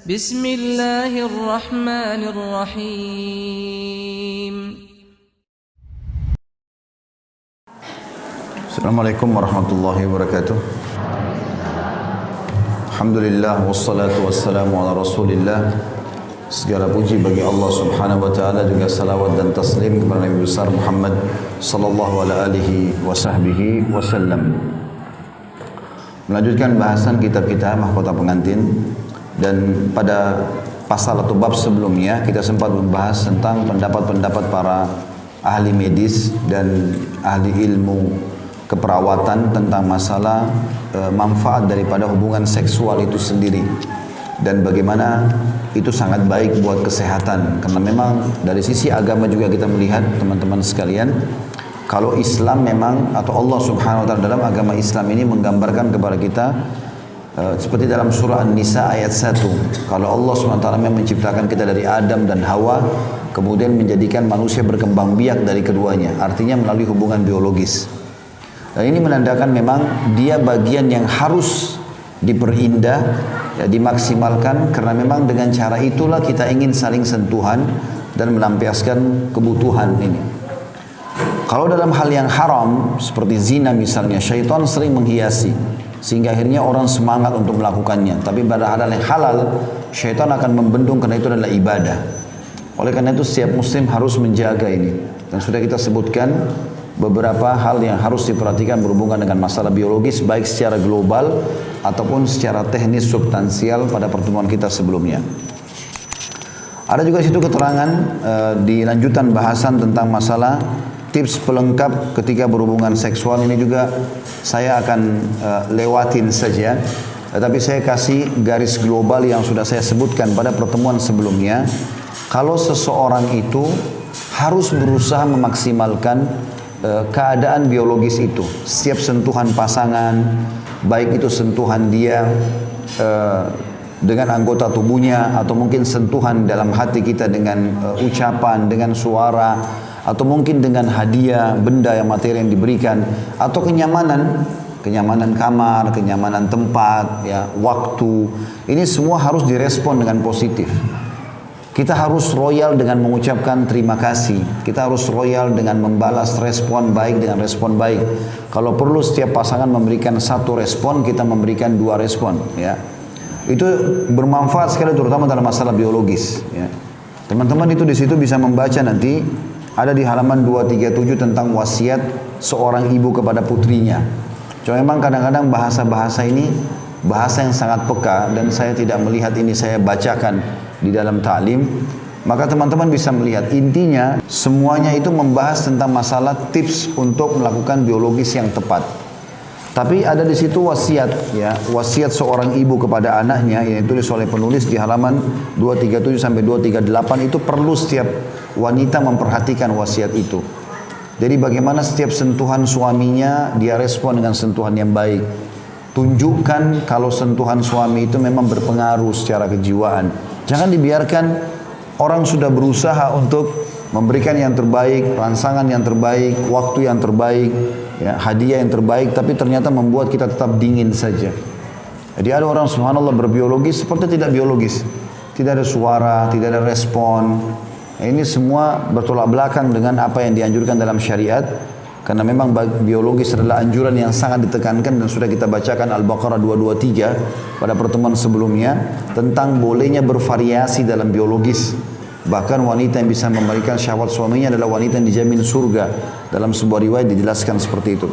Bismillahirrahmanirrahim. Assalamualaikum warahmatullahi wabarakatuh. Alhamdulillah wassalatu wassalamu ala Rasulillah. Segala puji bagi Allah Subhanahu wa taala, juga salawat dan taslim kepada Nabi besar Muhammad sallallahu alaihi wasallam. Melanjutkan bahasan kitab kita Mahkota Pengantin, dan pada pasal atau bab sebelumnya kita sempat membahas tentang pendapat-pendapat para ahli medis dan ahli ilmu keperawatan tentang masalah manfaat daripada hubungan seksual itu sendiri, dan bagaimana itu sangat baik buat kesehatan. Karena memang dari sisi agama juga kita melihat, teman-teman sekalian, kalau Islam memang, atau Allah Subhanahu wa taala dalam agama Islam ini menggambarkan kepada kita seperti dalam surah An-Nisa ayat 1, kalau Allah Subhanahu wa taala memang menciptakan kita dari Adam dan Hawa, kemudian menjadikan manusia berkembang biak dari keduanya, artinya melalui hubungan biologis. Dan ini menandakan memang dia bagian yang harus diperindah, ya, dimaksimalkan, karena memang dengan cara itulah kita ingin saling sentuhan dan melampiaskan kebutuhan ini. Kalau dalam hal yang haram seperti zina misalnya, syaitan sering menghiasi sehingga akhirnya orang semangat untuk melakukannya. Tapi pada hal yang halal, syaitan akan membendung karena itu adalah ibadah. Oleh karena itu setiap muslim harus menjaga ini. Dan sudah kita sebutkan beberapa hal yang harus diperhatikan berhubungan dengan masalah biologis, baik secara global ataupun secara teknis substansial pada pertemuan kita sebelumnya. Ada juga di situ keterangan di lanjutan bahasan tentang masalah tips pelengkap ketika berhubungan seksual. Ini juga saya akan lewatin saja, tetapi saya kasih garis global yang sudah saya sebutkan pada pertemuan sebelumnya. Kalau seseorang itu harus berusaha memaksimalkan keadaan biologis itu, setiap sentuhan pasangan, baik itu sentuhan dia dengan anggota tubuhnya, atau mungkin sentuhan dalam hati kita dengan ucapan, dengan suara, atau mungkin dengan hadiah, benda yang materi yang diberikan, atau kenyamanan kamar, kenyamanan tempat, ya, waktu. Ini semua harus direspon dengan positif. Kita harus royal dengan mengucapkan terima kasih. Kita harus royal dengan membalas respon baik dengan respon baik. Kalau perlu setiap pasangan memberikan satu respon, kita memberikan dua respon. Ya, itu bermanfaat sekali, terutama dalam masalah biologis. Ya. Teman-teman itu di situ bisa membaca nanti, ada di halaman 237 tentang wasiat seorang ibu kepada putrinya. Cuma memang kadang-kadang bahasa-bahasa ini bahasa yang sangat peka, dan saya tidak melihat ini saya bacakan di dalam ta'lim, maka teman-teman bisa melihat intinya semuanya itu membahas tentang masalah tips untuk melakukan biologis yang tepat. Tapi ada di situ wasiat, ya, wasiat seorang ibu kepada anaknya yang ditulis oleh penulis di halaman 237 sampai 238. Itu perlu setiap wanita memperhatikan wasiat itu. Jadi bagaimana setiap sentuhan suaminya dia respon dengan sentuhan yang baik. Tunjukkan kalau sentuhan suami itu memang berpengaruh secara kejiwaan. Jangan dibiarkan orang sudah berusaha untuk memberikan yang terbaik, rangsangan yang terbaik, waktu yang terbaik, ya, hadiah yang terbaik, tapi ternyata membuat kita tetap dingin saja. Jadi ada orang subhanallah berbiologis seperti tidak biologis. Tidak ada suara, tidak ada respon. Ini semua bertolak belakang dengan apa yang dianjurkan dalam syariat. Karena memang biologis adalah anjuran yang sangat ditekankan, dan sudah kita bacakan Al-Baqarah 223 pada pertemuan sebelumnya tentang bolehnya bervariasi dalam biologis. Bahkan wanita yang bisa memberikan syahwat suaminya adalah wanita yang dijamin surga. Dalam sebuah riwayat dijelaskan seperti itu.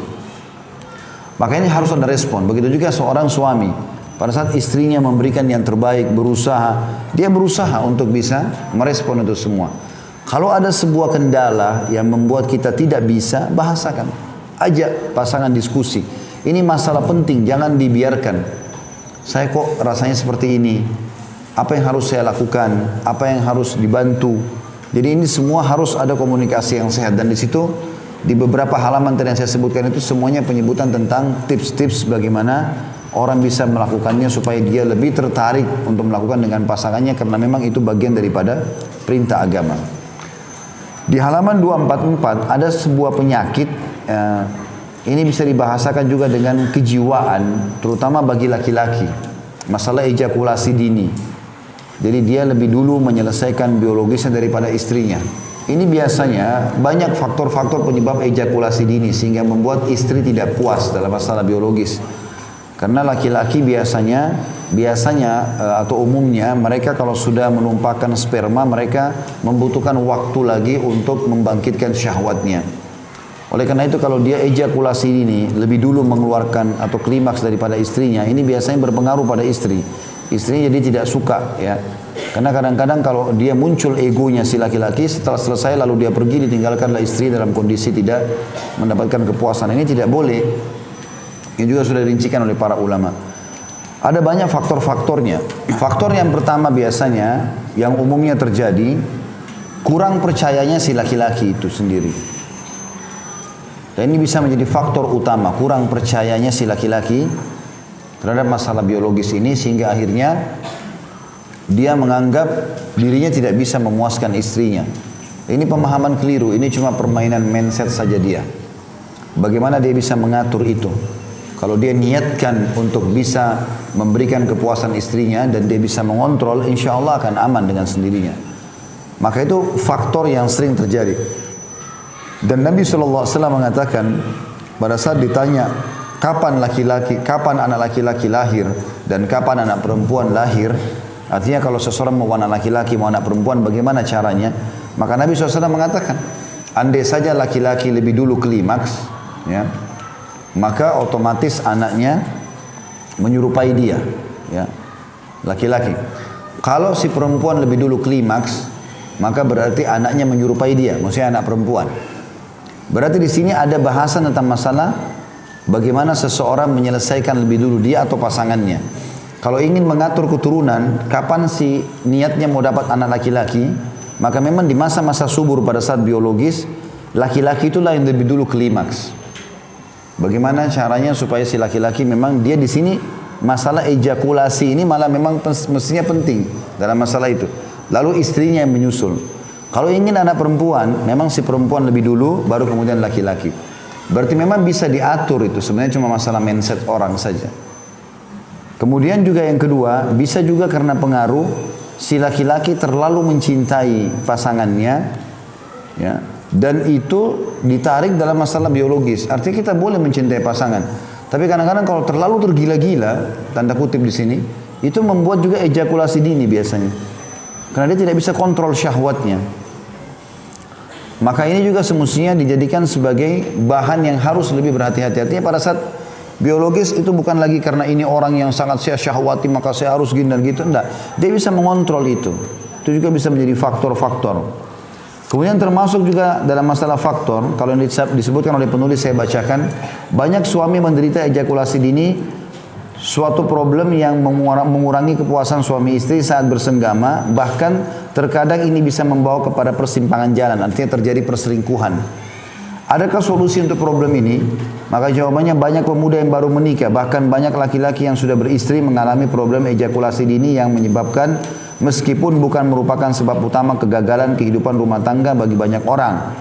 Maka ini harus ada respon. Begitu juga seorang suami, pada saat istrinya memberikan yang terbaik, dia berusaha untuk bisa merespon itu semua. Kalau ada sebuah kendala yang membuat kita tidak bisa, bahasakan. Ajak pasangan diskusi. Ini masalah penting, jangan dibiarkan. Saya kok rasanya seperti ini. Apa yang harus saya lakukan? Apa yang harus dibantu? Jadi ini semua harus ada komunikasi yang sehat. Dan di situ, di beberapa halaman tadi yang saya sebutkan itu semuanya penyebutan tentang tips-tips bagaimana orang bisa melakukannya supaya dia lebih tertarik untuk melakukan dengan pasangannya, karena memang itu bagian daripada perintah agama. Di halaman 244 ada sebuah penyakit, ini bisa dibahasakan juga dengan kejiwaan, terutama bagi laki-laki. Masalah ejakulasi dini. Jadi dia lebih dulu menyelesaikan biologisnya daripada istrinya. Ini biasanya banyak faktor-faktor penyebab ejakulasi dini sehingga membuat istri tidak puas dalam masalah biologis. Karena laki-laki biasanya atau umumnya mereka kalau sudah menumpahkan sperma mereka membutuhkan waktu lagi untuk membangkitkan syahwatnya. Oleh karena itu kalau dia ejakulasi ini lebih dulu mengeluarkan atau klimaks daripada istrinya, ini biasanya berpengaruh pada istri. Istrinya jadi tidak suka ya. Karena kadang-kadang kalau dia muncul egonya si laki-laki setelah selesai lalu dia pergi ditinggalkanlah istri dalam kondisi tidak mendapatkan kepuasan. Ini tidak boleh. Ini juga sudah dirincikan oleh para ulama. Ada banyak faktor-faktornya. Faktor yang pertama biasanya yang umumnya terjadi kurang percayanya si laki-laki itu sendiri. Dan ini bisa menjadi faktor utama, kurang percayanya si laki-laki terhadap masalah biologis ini sehingga akhirnya dia menganggap dirinya tidak bisa memuaskan istrinya. Ini pemahaman keliru, ini cuma permainan mindset saja dia. Bagaimana dia bisa mengatur itu? Kalau dia niatkan untuk bisa memberikan kepuasan istrinya dan dia bisa mengontrol, insya Allah akan aman dengan sendirinya. Maka itu faktor yang sering terjadi. Dan Nabi SAW mengatakan pada saat ditanya kapan anak laki-laki lahir dan kapan anak perempuan lahir, artinya kalau seseorang mau anak laki-laki mau anak perempuan bagaimana caranya, maka Nabi SAW mengatakan andai saja laki-laki lebih dulu klimaks ya, maka otomatis anaknya menyerupai dia ya, laki-laki. Kalau si perempuan lebih dulu klimaks maka berarti anaknya menyerupai dia, maksudnya anak perempuan. Berarti di sini ada bahasan tentang masalah bagaimana seseorang menyelesaikan lebih dulu dia atau pasangannya. Kalau ingin mengatur keturunan, kapan si niatnya mau dapat anak laki-laki, maka memang di masa-masa subur pada saat biologis, laki-laki itulah yang lebih dulu klimaks. Bagaimana caranya supaya si laki-laki memang dia di sini masalah ejakulasi ini malah memang mestinya penting dalam masalah itu. Lalu istrinya yang menyusul. Kalau ingin anak perempuan, memang si perempuan lebih dulu, baru kemudian laki-laki. Berarti memang bisa diatur itu, sebenarnya cuma masalah mindset orang saja. Kemudian juga yang kedua, bisa juga karena pengaruh si laki-laki terlalu mencintai pasangannya, ya, dan itu ditarik dalam masalah biologis. Artinya kita boleh mencintai pasangan, tapi kadang-kadang kalau terlalu tergila-gila, tanda kutip di sini, itu membuat juga ejakulasi dini biasanya, karena dia tidak bisa kontrol syahwatnya. Maka ini juga semestinya dijadikan sebagai bahan yang harus lebih berhati-hati. Artinya pada saat biologis itu bukan lagi karena ini orang yang sangat saya syahwati maka saya harus gini dan gitu. Enggak. Dia bisa mengontrol itu. Itu juga bisa menjadi faktor-faktor. Kemudian termasuk juga dalam masalah faktor, kalau yang disebutkan oleh penulis saya bacakan, banyak suami menderita ejakulasi dini, suatu problem yang mengurangi kepuasan suami istri saat bersenggama, bahkan terkadang ini bisa membawa kepada persimpangan jalan, artinya terjadi perselingkuhan. Adakah solusi untuk problem ini? Maka jawabannya banyak pemuda yang baru menikah, bahkan banyak laki-laki yang sudah beristri mengalami problem ejakulasi dini yang menyebabkan, meskipun bukan merupakan sebab utama kegagalan kehidupan rumah tangga bagi banyak orang,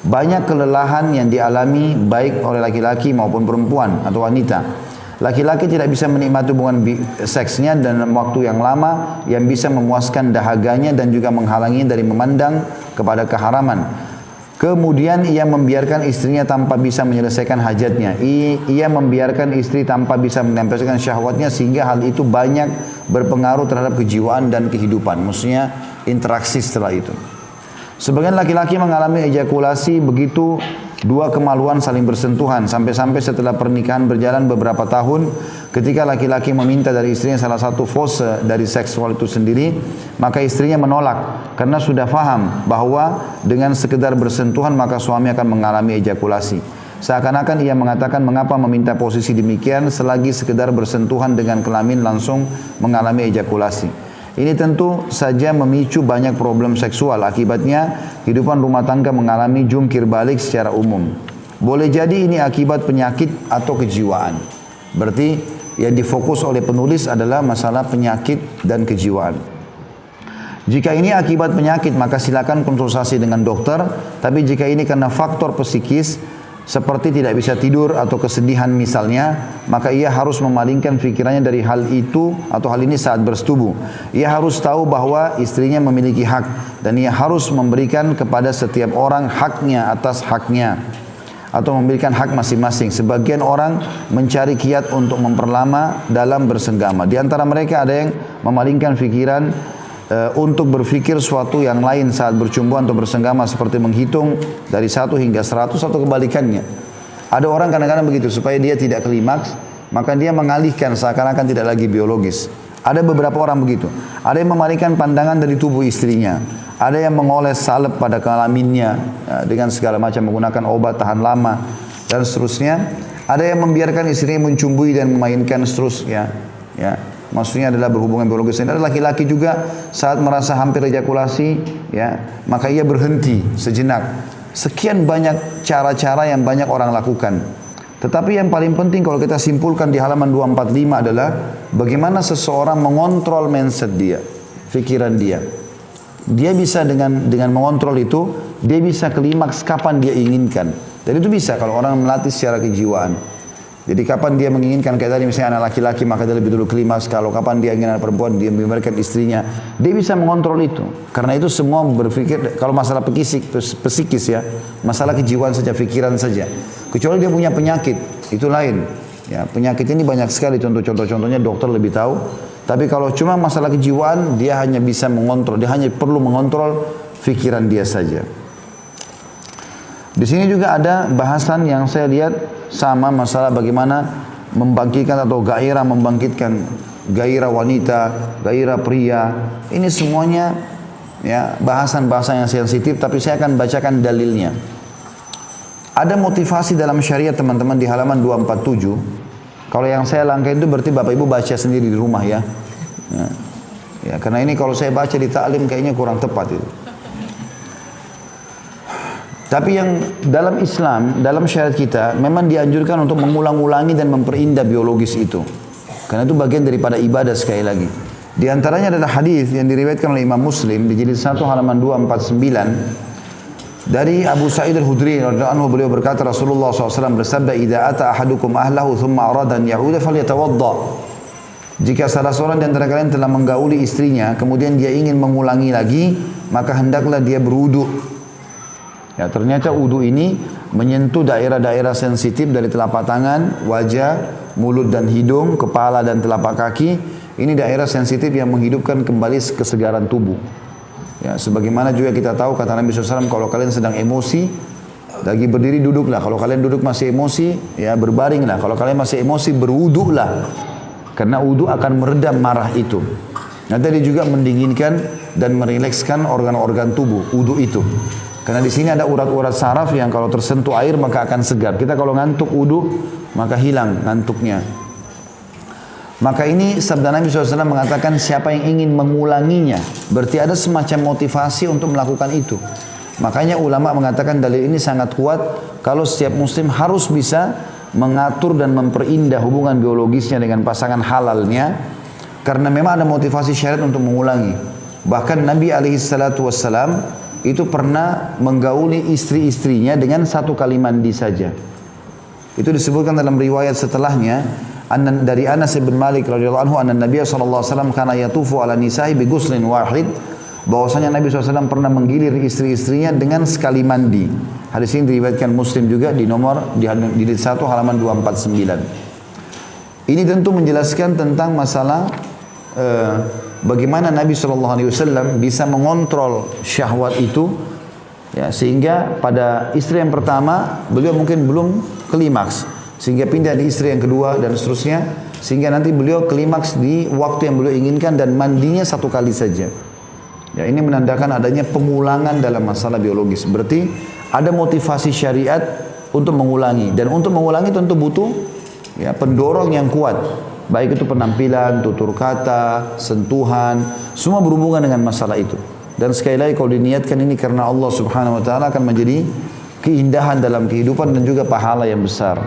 banyak kelelahan yang dialami baik oleh laki-laki maupun perempuan atau wanita. Laki-laki tidak bisa menikmati hubungan seksnya dalam waktu yang lama yang bisa memuaskan dahaganya dan juga menghalangi dari memandang kepada keharaman. Kemudian ia membiarkan istrinya tanpa bisa menyelesaikan hajatnya. Ia membiarkan istri tanpa bisa menyelesaikan syahwatnya sehingga hal itu banyak berpengaruh terhadap kejiwaan dan kehidupan. Maksudnya interaksi setelah itu. Sebagian laki-laki mengalami ejakulasi begitu dua kemaluan saling bersentuhan sampai-sampai setelah pernikahan berjalan beberapa tahun, ketika laki-laki meminta dari istrinya salah satu fase dari seksual itu sendiri, maka istrinya menolak karena sudah faham bahwa dengan sekedar bersentuhan maka suami akan mengalami ejakulasi. Seakan-akan ia mengatakan mengapa meminta posisi demikian selagi sekedar bersentuhan dengan kelamin langsung mengalami ejakulasi. Ini tentu saja memicu banyak problem seksual. Akibatnya kehidupan rumah tangga mengalami jungkir balik secara umum. Boleh jadi ini akibat penyakit atau kejiwaan. Berarti yang difokus oleh penulis adalah masalah penyakit dan kejiwaan. Jika ini akibat penyakit maka silakan konsultasi dengan dokter. Tapi jika ini karena faktor psikis, seperti tidak bisa tidur atau kesedihan misalnya, maka ia harus memalingkan pikirannya dari hal itu atau hal ini saat bersetubuh. Ia harus tahu bahwa istrinya memiliki hak dan ia harus memberikan kepada setiap orang haknya atas haknya atau memberikan hak masing-masing. Sebagian orang mencari kiat untuk memperlama dalam bersenggama. Di antara mereka ada yang memalingkan pikiran untuk berfikir suatu yang lain saat bercumbuan atau bersenggama, seperti menghitung dari 1 hingga 100 atau kebalikannya. Ada orang kadang-kadang begitu, supaya dia tidak klimaks, maka dia mengalihkan seakan-akan tidak lagi biologis. Ada beberapa orang begitu. Ada yang memalingkan pandangan dari tubuh istrinya. Ada yang mengoles salep pada kelaminnya dengan segala macam menggunakan obat tahan lama dan seterusnya. Ada yang membiarkan istrinya mencumbui dan memainkan seterusnya. Ya. Maksudnya adalah berhubungan biologis. Ada laki-laki juga saat merasa hampir ejakulasi, ya, maka ia berhenti sejenak. Sekian banyak cara-cara yang banyak orang lakukan. Tetapi yang paling penting kalau kita simpulkan di halaman 245 adalah bagaimana seseorang mengontrol mindset dia, pikiran dia. Dia bisa dengan mengontrol itu, dia bisa klimaks kapan dia inginkan. Dan itu bisa kalau orang melatih secara kejiwaan. Jadi kapan dia menginginkan, kayak tadi misalnya anak laki-laki maka dia lebih dulu klimaks. Kalau kapan dia ingin anak perempuan, dia memberikan istrinya. Dia bisa mengontrol itu. Karena itu semua berpikir, kalau masalah psikis ya, masalah kejiwaan saja, pikiran saja. Kecuali dia punya penyakit, itu lain. Ya, penyakit ini banyak sekali contoh-contohnya, dokter lebih tahu. Tapi kalau cuma masalah kejiwaan, dia hanya bisa mengontrol, dia hanya perlu mengontrol pikiran dia saja. Di sini juga ada bahasan yang saya lihat sama masalah bagaimana membangkitkan atau membangkitkan gairah wanita, gairah pria. Ini semuanya ya bahasan-bahasan yang sensitif, tapi saya akan bacakan dalilnya. Ada motivasi dalam syariat teman-teman di halaman 247. Kalau yang saya langkahin itu berarti Bapak Ibu baca sendiri di rumah ya. Ya, karena ini kalau saya baca di taklim kayaknya kurang tepat itu. Tapi yang dalam Islam, dalam syariat kita memang dianjurkan untuk mengulang-ulangi dan memperindah biologis itu. Karena itu bagian daripada ibadah sekali lagi. Di antaranya adalah hadis yang diriwayatkan oleh Imam Muslim di jilid 1 halaman 249 dari Abu Sa'id Al-Khudri radhiyallahu anhu, beliau berkata Rasulullah SAW bersabda, "Idza ata ahadukum ahlahu thumma arada an ya'uda falyatawadda." Jika salah seorang di antara kalian telah menggauli istrinya, kemudian dia ingin mengulangi lagi, maka hendaklah dia berwudu. Ya, ternyata wudu ini menyentuh daerah-daerah sensitif dari telapak tangan, wajah, mulut dan hidung, kepala dan telapak kaki. Ini daerah sensitif yang menghidupkan kembali kesegaran tubuh. Ya, sebagaimana juga kita tahu kata Nabi SAW, kalau kalian sedang emosi, lagi berdiri duduklah. Kalau kalian duduk masih emosi, ya berbaringlah. Kalau kalian masih emosi, berwudulah. Karena wudu akan meredam marah itu. Nanti dia juga mendinginkan dan merilekskan organ-organ tubuh, wudu itu. Karena di sini ada urat-urat saraf yang kalau tersentuh air maka akan segar. Kita kalau ngantuk wudu maka hilang ngantuknya. Maka ini sabda Nabi SAW mengatakan siapa yang ingin mengulanginya, berarti ada semacam motivasi untuk melakukan itu. Makanya ulama mengatakan dalil ini sangat kuat kalau setiap muslim harus bisa mengatur dan memperindah hubungan biologisnya dengan pasangan halalnya, karena memang ada motivasi syariat untuk mengulangi. Bahkan Nabi SAW itu pernah menggauli istri-istrinya dengan satu kali mandi saja. Itu disebutkan dalam riwayat setelahnya dari Anas bin Malik radhiyallahu anhu, anna Nabi sallallahu alaihi wasallam kana yatufu ala nisa'i bi ghuslin wahid, bahwasanya Nabi SAW pernah menggilir istri-istrinya dengan sekali mandi. Hadis ini diriwayatkan Muslim juga di nomor di 1 halaman 249. Ini tentu menjelaskan tentang masalah bagaimana Nabi SAW bisa mengontrol syahwat itu, ya, sehingga pada istri yang pertama beliau mungkin belum klimaks, sehingga pindah di istri yang kedua dan seterusnya, sehingga nanti beliau klimaks di waktu yang beliau inginkan dan mandinya satu kali saja. Ya, ini menandakan adanya pengulangan dalam masalah biologis. Berarti ada motivasi syariat untuk mengulangi, dan untuk mengulangi tentu butuh ya pendorong yang kuat. Baik itu penampilan, tutur kata, sentuhan, semua berhubungan dengan masalah itu. Dan sekali lagi kalau diniatkan ini karena Allah Subhanahu wa taala akan menjadi keindahan dalam kehidupan dan juga pahala yang besar.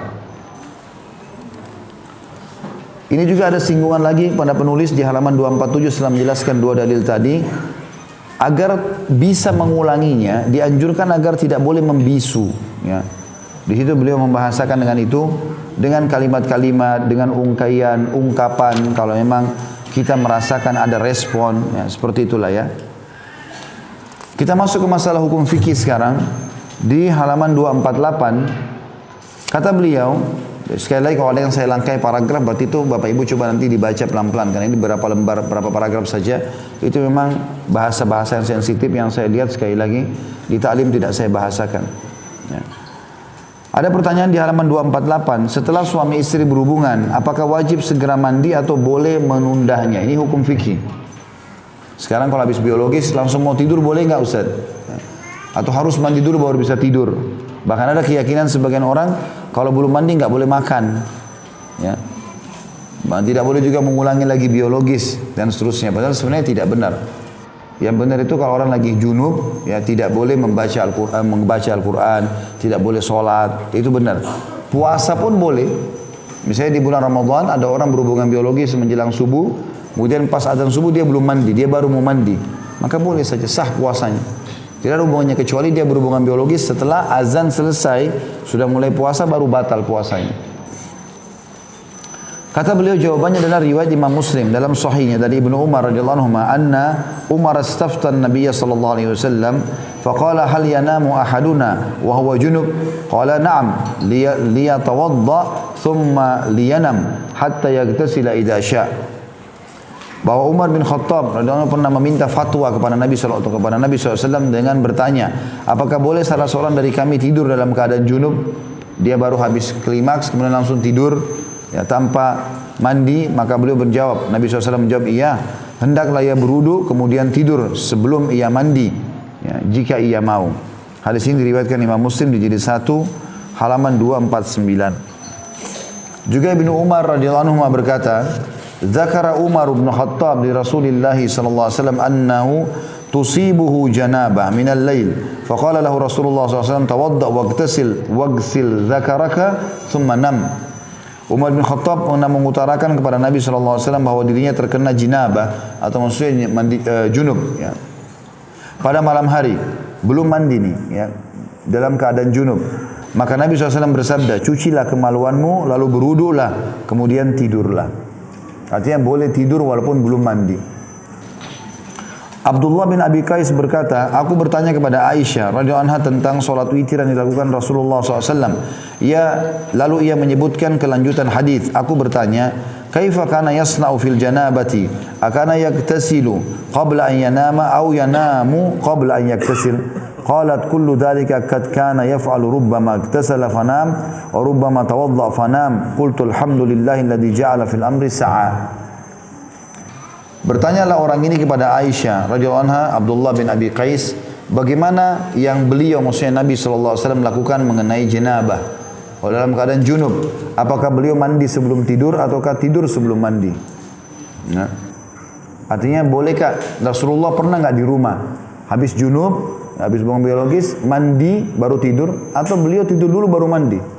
Ini juga ada singgungan lagi pada penulis di halaman 247 setelah menjelaskan dua dalil tadi. Agar bisa mengulanginya, dianjurkan agar tidak boleh membisu, ya. Di situ beliau membahasakan dengan itu, dengan kalimat-kalimat, dengan ungkapan, kalau memang kita merasakan ada respon, ya, seperti itulah ya. Kita masuk ke masalah hukum fikih sekarang. Di halaman 248, kata beliau, sekali lagi kalau ada yang saya langkai paragraf, berarti itu Bapak Ibu coba nanti dibaca pelan-pelan, karena ini berapa lembar, berapa paragraf saja. Itu memang bahasa-bahasa yang sensitif yang saya lihat sekali lagi di taklim tidak saya bahasakan. Ya. Ada pertanyaan di halaman 248, setelah suami istri berhubungan, apakah wajib segera mandi atau boleh menundanya? Ini hukum fikih. Sekarang kalau habis biologis langsung mau tidur boleh nggak Ustaz? Atau harus mandi dulu baru bisa tidur? Bahkan ada keyakinan sebagian orang kalau belum mandi nggak boleh makan. Ya. Tidak boleh juga mengulangi lagi biologis dan seterusnya. Padahal sebenarnya tidak benar. Yang benar itu kalau orang lagi junub, ya tidak boleh membaca Al-Quran, tidak boleh sholat, itu benar. Puasa pun boleh. Misalnya di bulan Ramadan ada orang berhubungan biologis menjelang subuh, kemudian pas azan subuh dia belum mandi, dia baru mau mandi, maka boleh saja sah puasanya. Tidak ada hubungannya kecuali dia berhubungan biologis setelah azan selesai, sudah mulai puasa baru batal puasanya. Kata beliau jawabannya adalah riwayat Imam Muslim dalam sahihnya dari Ibnu Umar radhiyallahu anhu anna Umar istafta an-nabiy sallallahu alaihi wasallam faqala hal yanamu ahaduna wa huwa junub qala na'am liyatawadda thumma liyanam hatta yaghtasila idza syaa. Bahwa Umar bin Khattab radhiyallahu anhu pernah meminta fatwa kepada Nabi sallallahu alaihi wasallam dengan bertanya, apakah boleh salah seorang dari kami tidur dalam keadaan junub? Dia baru habis klimaks kemudian langsung tidur, ya, tanpa mandi. Maka beliau menjawab, Nabi SAW menjawab, iya, hendaklah ia berwudu kemudian tidur sebelum ia mandi, ya, jika ia mau. Hadis ini diriwayatkan Imam Muslim di jilid 1 halaman 249. Juga Ibnu Umar radhiyallahu anhu berkata, Zakara Umar bin Khattab di Rasulullah sallallahu alaihi wasallam annahu tusibuhu janabah min al-lail. Faqala lahu Rasulullah sallallahu alaihi wasallam tawadda waghsil zakaraka thumma nam. Umar bin Khattab pernah mengutarakan kepada Nabi SAW bahwa dirinya terkena jinabah atau maksudnya mandi, junub, ya, pada malam hari, belum mandi nih, ya, dalam keadaan junub. Maka Nabi SAW bersabda, cucilah kemaluanmu lalu berwudulah kemudian tidurlah. Artinya boleh tidur walaupun belum mandi. Abdullah bin Abi Qais berkata, aku bertanya kepada Aisyah radhiyallahu anha tentang solat witir yang dilakukan Rasulullah SAW. Lalu ia menyebutkan kelanjutan hadis. Aku bertanya, kaifa kana yasna'u fil janabati? Akana yaktasilu qabla an yanama aw yanamu qabla an yaktasil? Qalat kullu dhalika kad kana yaf'alu rubbama iktasala fanam wa rubbama tawadda fanam. Qultu alhamdulillahi alladhi ja'ala fil amri sa'a. Bertanyalah orang ini kepada Aisyah radhiyallahu anha, Abdullah bin Abi Qais, bagaimana yang beliau maksudnya Nabi SAW melakukan mengenai janabah dalam keadaan junub. Apakah beliau mandi sebelum tidur ataukah tidur sebelum mandi? Nah, artinya bolehkah Rasulullah pernah nggak di rumah habis junub, habis buang biologis, mandi baru tidur, atau beliau tidur dulu baru mandi?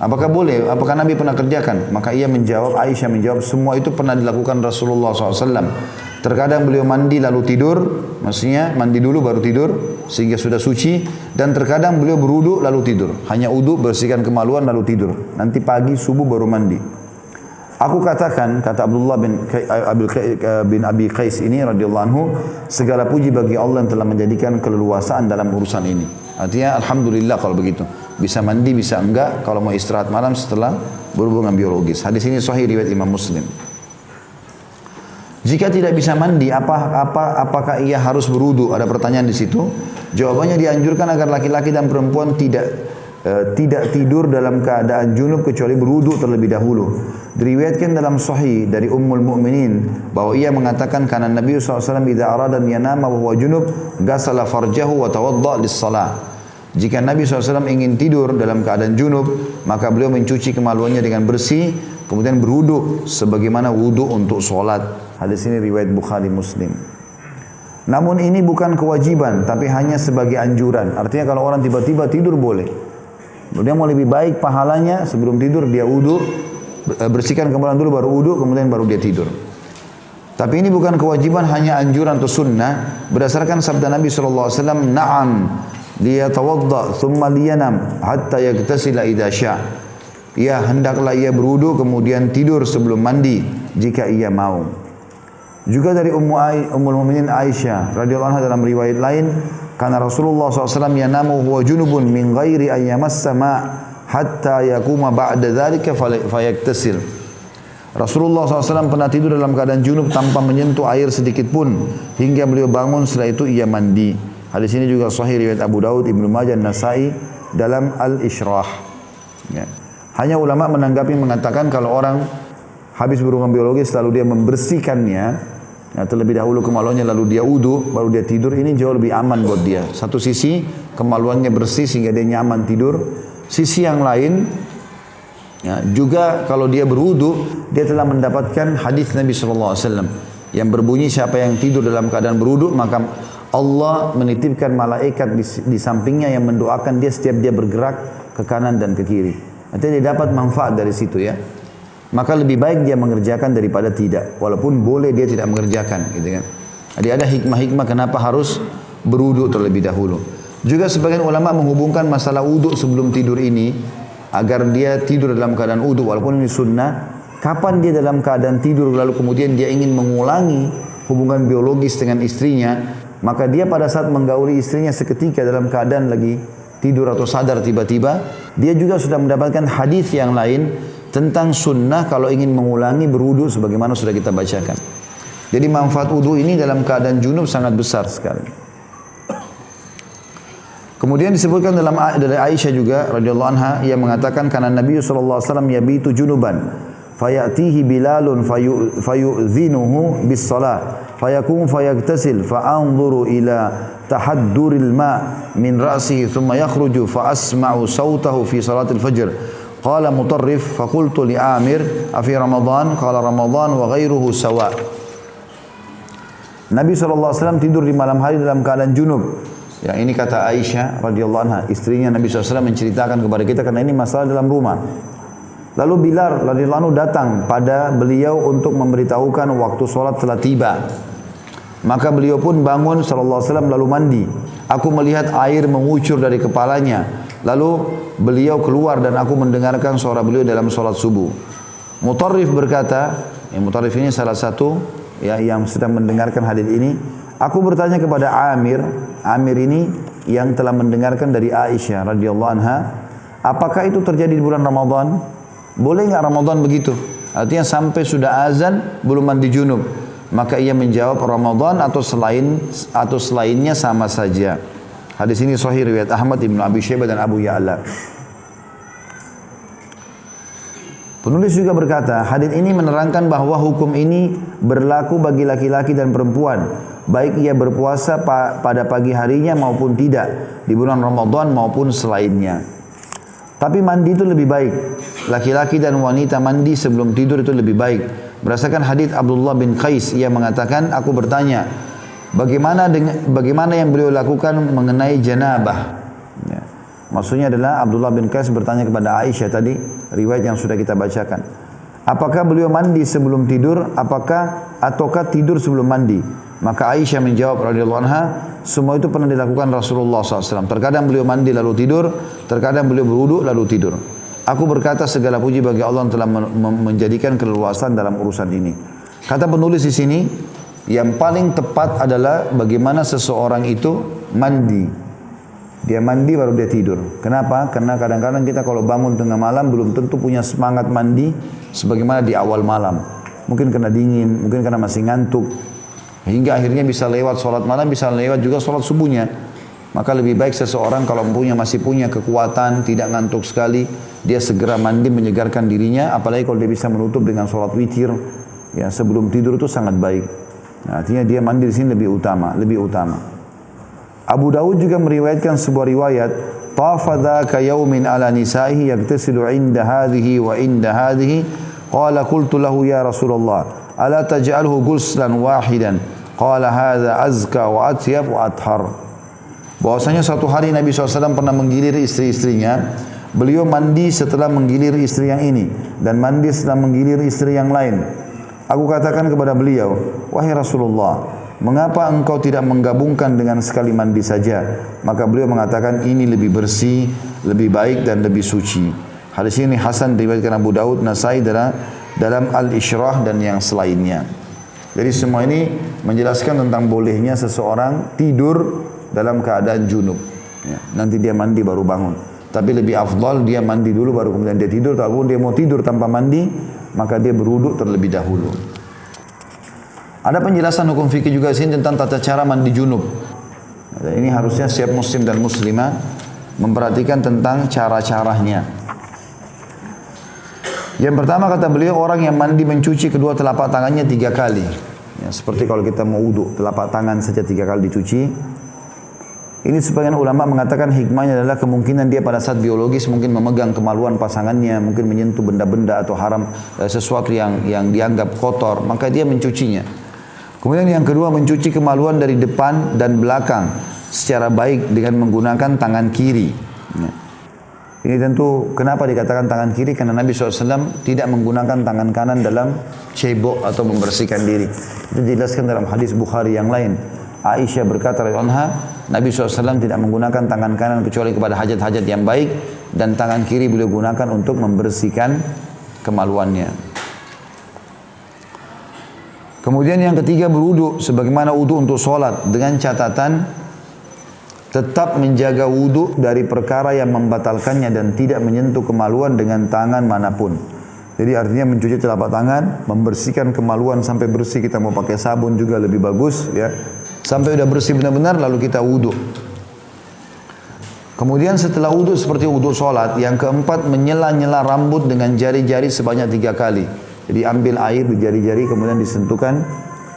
Apakah boleh? Apakah Nabi pernah kerjakan? Maka ia menjawab, Aisyah menjawab, semua itu pernah dilakukan Rasulullah SAW. Terkadang beliau mandi lalu tidur, maksudnya mandi dulu baru tidur, sehingga sudah suci. Dan terkadang beliau berwudu lalu tidur. Hanya wudu, bersihkan kemaluan lalu tidur. Nanti pagi subuh baru mandi. Aku katakan, kata Abdullah bin Abi Qais ini radhiyallahu anhu, segala puji bagi Allah yang telah menjadikan keleluasaan dalam urusan ini. Artinya alhamdulillah kalau begitu. Bisa mandi, bisa enggak kalau mau istirahat malam setelah berhubungan biologis. Hadis ini sahih riwayat Imam Muslim. Jika tidak bisa mandi, apakah ia harus berwudu? Ada pertanyaan di situ. Jawabannya dianjurkan agar laki-laki dan perempuan tidak tidur dalam keadaan junub kecuali berwudu terlebih dahulu. Diriwayatkan dalam sahih dari Ummul Mukminin bahwa ia mengatakan karena Nabi SAW idza arada an yanama wa huwa junub ghasala farjahu wa tawadda lis-shalah. Jika Nabi SAW ingin tidur dalam keadaan junub, maka beliau mencuci kemaluannya dengan bersih, kemudian berwudu sebagaimana wudu untuk sholat. Hadis ini riwayat Bukhari Muslim. Namun ini bukan kewajiban, tapi hanya sebagai anjuran. Artinya kalau orang tiba-tiba tidur boleh. Dia mau lebih baik pahalanya sebelum tidur dia wudu, bersihkan kemaluan dulu baru wudu, kemudian baru dia tidur. Tapi ini bukan kewajiban, hanya anjuran atau sunnah berdasarkan sabda Nabi SAW, na'am liyatawadda thumma liyanam hatta yaktasila idza sya'. Ya, hendaklah ia berwudu kemudian tidur sebelum mandi jika ia mau. Juga dari Ummul Mukminin Aisyah radhiyallahu anha dalam riwayat lain, karena Rasulullah SAW yanamu huwa junubun min ghairi an yamassa ma hatta yakuma ba'da dzalika fayaktasil. Rasulullah SAW pernah tidur dalam keadaan junub tanpa menyentuh air sedikit pun hingga beliau bangun, setelah itu ia mandi. Hadis ini juga sahih riwayat Abu Daud, Ibnu Majah, Nasai dalam Al-Ishrah. Ya. Hanya ulama menanggapi mengatakan kalau orang habis berhubungan biologis lalu dia membersihkannya, ya, terlebih dahulu kemaluannya lalu dia wudu baru dia tidur, ini jauh lebih aman buat dia. Satu sisi kemaluannya bersih sehingga dia nyaman tidur. Sisi yang lain, ya, juga kalau dia berwudu dia telah mendapatkan hadis Nabi SAW yang berbunyi siapa yang tidur dalam keadaan berwudu maka Allah menitipkan malaikat di sampingnya yang mendoakan dia setiap dia bergerak ke kanan dan ke kiri. Artinya dia dapat manfaat dari situ, ya. Maka lebih baik dia mengerjakan daripada tidak. Walaupun boleh dia tidak mengerjakan, gitu kan. Jadi ada hikmah-hikmah kenapa harus berwudu terlebih dahulu. Juga sebagian ulama menghubungkan masalah wudu sebelum tidur ini agar dia tidur dalam keadaan wudu walaupun ini sunnah. Kapan dia dalam keadaan tidur lalu kemudian dia ingin mengulangi hubungan biologis dengan istrinya, maka dia pada saat menggauli istrinya seketika dalam keadaan lagi tidur atau sadar tiba-tiba, dia juga sudah mendapatkan hadis yang lain tentang sunnah kalau ingin mengulangi berwudu sebagaimana sudah kita bacakan. Jadi manfaat wudu ini dalam keadaan junub sangat besar sekali. Kemudian disebutkan dari Aisyah juga radhiyallahu anha, ia mengatakan karena Nabi sallallahu alaihi wasallam yabitu junuban fayatihi Bilalun fayu'dhinuhu bis-shalah fayakum fayagtasil fa'anzuru ila tahadduril ma' min ra'sihi thumma yakhruju fa asma'u sautahu fi salatil fajr. Qala Mutarrif fa qultu li Amir afi Ramadan? Qala Ramadan wa ghairuhu sawa. Nabi SAW tidur di malam hari dalam keadaan junub. Ya, ini kata Aisyah radhiyallahu anha, istrinya Nabi SAW menceritakan kepada kita karena ini masalah dalam rumah. Lalu Bilal radhiyallahu anhu datang pada beliau untuk memberitahukan waktu sholat telah tiba. Maka beliau pun bangun sallallahu alaihi wasallam lalu mandi. Aku melihat air mengucur dari kepalanya. Lalu beliau keluar dan aku mendengarkan suara beliau dalam sholat subuh. Mutarrif berkata, Mutarrif ini salah satu ya yang sedang mendengarkan hadis ini. Aku bertanya kepada Amir ini yang telah mendengarkan dari Aisyah radhiyallahu anha, apakah itu terjadi di bulan Ramadan? Boleh enggak Ramadan begitu? Artinya sampai sudah azan belum mandi junub. Maka ia menjawab Ramadan atau selainnya sama saja. Hadis ini sahih riwayat Ahmad, Ibnu Abi Syaibah dan Abu Ya'la. Penulis juga berkata, hadis ini menerangkan bahwa hukum ini berlaku bagi laki-laki dan perempuan, baik ia berpuasa pada pagi harinya maupun tidak, di bulan Ramadan maupun selainnya. Tapi mandi itu lebih baik. Laki-laki dan wanita mandi sebelum tidur itu lebih baik. Berdasarkan hadis Abdullah bin Qais, ia mengatakan, aku bertanya, bagaimana yang beliau lakukan mengenai janabah? Ya. Maksudnya adalah Abdullah bin Qais bertanya kepada Aisyah tadi, riwayat yang sudah kita bacakan. Apakah beliau mandi sebelum tidur, ataukah tidur sebelum mandi? Maka Aisyah menjawab radhiyallahu anha, semua itu pernah dilakukan Rasulullah SAW. Terkadang beliau mandi lalu tidur, terkadang beliau berwudu lalu tidur. Aku berkata segala puji bagi Allah yang telah menjadikan keleluasan dalam urusan ini. Kata penulis di sini, yang paling tepat adalah bagaimana seseorang itu mandi. Dia mandi baru dia tidur. Kenapa? Karena kadang-kadang kita kalau bangun tengah malam belum tentu punya semangat mandi sebagaimana di awal malam. Mungkin karena dingin, mungkin karena masih ngantuk. Hingga akhirnya bisa lewat sholat malam, bisa lewat juga sholat subuhnya. Maka lebih baik seseorang kalau masih punya kekuatan, tidak ngantuk sekali, dia segera mandi menyegarkan dirinya, apalagi kalau dia bisa menutup dengan sholat witir, ya sebelum tidur itu sangat baik. Nah, artinya dia mandi di sini lebih utama. Abu Daud juga meriwayatkan sebuah riwayat, "Tafadha ka yaumin ala nisaihi yaktasilu inda hadhihi wa inda hadhihi." Qala qultu lahu ya Rasulullah, "Ala taj'alhu ghuslan wahidan?" Qala hadza azka wa atyab wa athhar. Bahwasanya suatu hari Nabi SAW pernah menggilir istri-istrinya. Beliau mandi setelah menggilir istri yang ini dan mandi setelah menggilir istri yang lain. Aku katakan kepada beliau, wahai Rasulullah, mengapa engkau tidak menggabungkan dengan sekali mandi saja? Maka beliau mengatakan, ini lebih bersih, lebih baik dan lebih suci. Hadis ini hasan diriwayatkan Abu Daud, Nasai dalam Al-Ishrah dan yang selainnya. Jadi semua ini menjelaskan tentang bolehnya seseorang tidur dalam keadaan junub. Ya, nanti dia mandi baru bangun. Tapi lebih afdal dia mandi dulu baru kemudian dia tidur. Kalau dia mau tidur tanpa mandi, maka dia berwudu terlebih dahulu. Ada penjelasan hukum fikih juga sini tentang tata cara mandi junub. Ini harusnya setiap muslim dan muslimah memperhatikan tentang cara-caranya. Yang pertama kata beliau, orang yang mandi mencuci kedua telapak tangannya 3 kali. Ya, seperti kalau kita mau wudu, telapak tangan saja 3 kali dicuci. Ini sebagian ulama mengatakan hikmahnya adalah kemungkinan dia pada saat biologis mungkin memegang kemaluan pasangannya, mungkin menyentuh benda-benda atau haram, sesuatu yang dianggap kotor, maka dia mencucinya. Kemudian yang kedua, mencuci kemaluan dari depan dan belakang secara baik dengan menggunakan tangan kiri. Ya. Ini tentu kenapa dikatakan tangan kiri, karena Nabi SAW tidak menggunakan tangan kanan dalam cebok atau membersihkan diri. Itu dijelaskan dalam hadis Bukhari yang lain. Aisyah berkata radhiyallahu anha, Nabi SAW tidak menggunakan tangan kanan kecuali kepada hajat-hajat yang baik, dan tangan kiri beliau gunakan untuk membersihkan kemaluannya. Kemudian yang ketiga, berwudu sebagaimana wudu untuk sholat, dengan catatan tetap menjaga wudu dari perkara yang membatalkannya dan tidak menyentuh kemaluan dengan tangan manapun. Jadi artinya mencuci telapak tangan, membersihkan kemaluan sampai bersih, kita mau pakai sabun juga lebih bagus ya. Sampai udah bersih benar-benar lalu kita wudu. Kemudian setelah wudu seperti wudu sholat, yang keempat menyela-nyela rambut dengan jari-jari sebanyak 3 kali. Jadi ambil air di jari-jari kemudian disentuhkan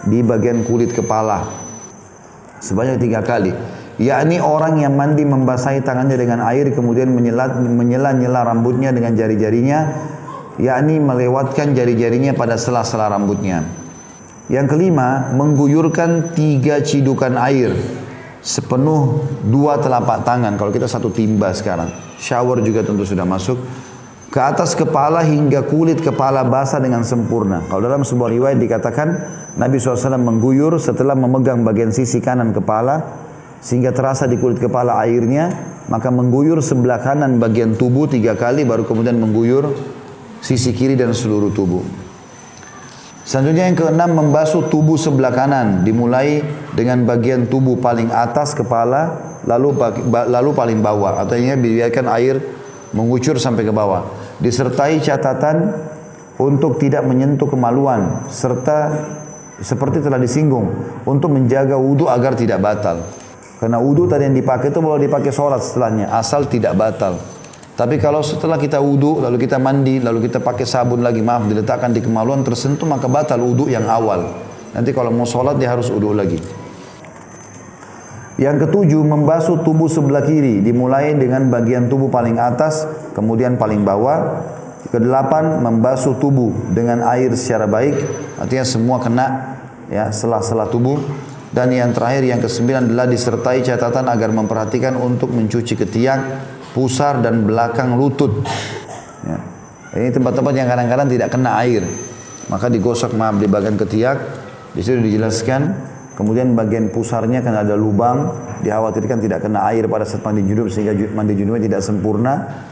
di bagian kulit kepala sebanyak 3 kali. Yakni orang yang mandi membasahi tangannya dengan air kemudian menyela-nyela rambutnya dengan jari-jarinya, yakni melewatkan jari-jarinya pada sela-sela rambutnya. Yang kelima, mengguyurkan 3 cidukan air sepenuh 2 telapak tangan. Kalau kita 1 timba sekarang, shower juga tentu sudah masuk, ke atas kepala hingga kulit kepala basah dengan sempurna. Kalau dalam sebuah riwayat dikatakan Nabi SAW mengguyur setelah memegang bagian sisi kanan kepala sehingga terasa di kulit kepala airnya, maka mengguyur sebelah kanan bagian tubuh 3 kali, baru kemudian mengguyur sisi kiri dan seluruh tubuh. Selanjutnya yang keenam, membasuh tubuh sebelah kanan, dimulai dengan bagian tubuh paling atas kepala, lalu paling bawah, atau ini biarkan air mengucur sampai ke bawah. Disertai catatan untuk tidak menyentuh kemaluan, serta seperti telah disinggung, untuk menjaga wudu agar tidak batal. Karena wudu tadi yang dipakai itu boleh dipakai sholat setelahnya, asal tidak batal. Tapi kalau setelah kita wudu, lalu kita mandi, lalu kita pakai sabun lagi, diletakkan di kemaluan tersentuh, maka batal wudu yang awal. Nanti kalau mau sholat dia harus wudu lagi. Yang ketujuh, membasuh tubuh sebelah kiri, dimulai dengan bagian tubuh paling atas, kemudian paling bawah. Kedelapan, membasuh tubuh dengan air secara baik, artinya semua kena ya sela-sela tubuh. Dan yang terakhir, yang kesembilan adalah disertai catatan agar memperhatikan untuk mencuci ketiak, pusar dan belakang lutut. Ya. Ini tempat-tempat yang kadang-kadang tidak kena air, maka digosok di bagian ketiak. Di situ dijelaskan. Kemudian bagian pusarnya kan ada lubang, dikhawatirkan tidak kena air pada saat mandi junub sehingga mandi junubnya tidak sempurna.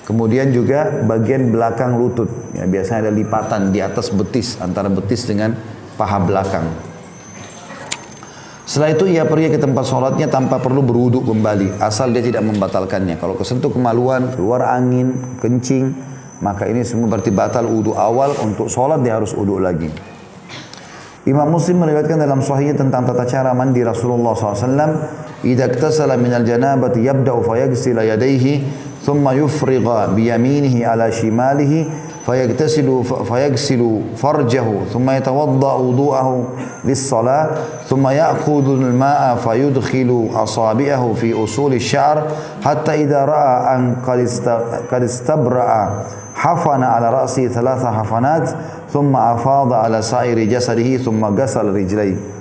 Kemudian juga bagian belakang lutut, ya, biasanya ada lipatan di atas betis, antara betis dengan paha belakang. Setelah itu ia pergi ke tempat sholatnya tanpa perlu berwudu kembali, asal dia tidak membatalkannya. Kalau kesentuh kemaluan, keluar angin, kencing, maka ini semua berarti batal wudu awal. Untuk sholat dia harus wudu lagi. Imam Muslim meriwayatkan dalam sahihnya tentang tata cara mandi Rasulullah SAW. Idza iktasala minal janabati yabda'u fayaghsila yadayhi thumma yufrigha biyaminihi ala shimalihi فيغسل فرجه ثم يتوضأ وضوءه للصلاة ثم يأخذ الماء فيدخل أصابعه في أصول الشعر حتى إذا رأى أن قد استبرأ حفن على رأسه 3 حفنات ثم أفاض على سائر جسده ثم غسل رجليه.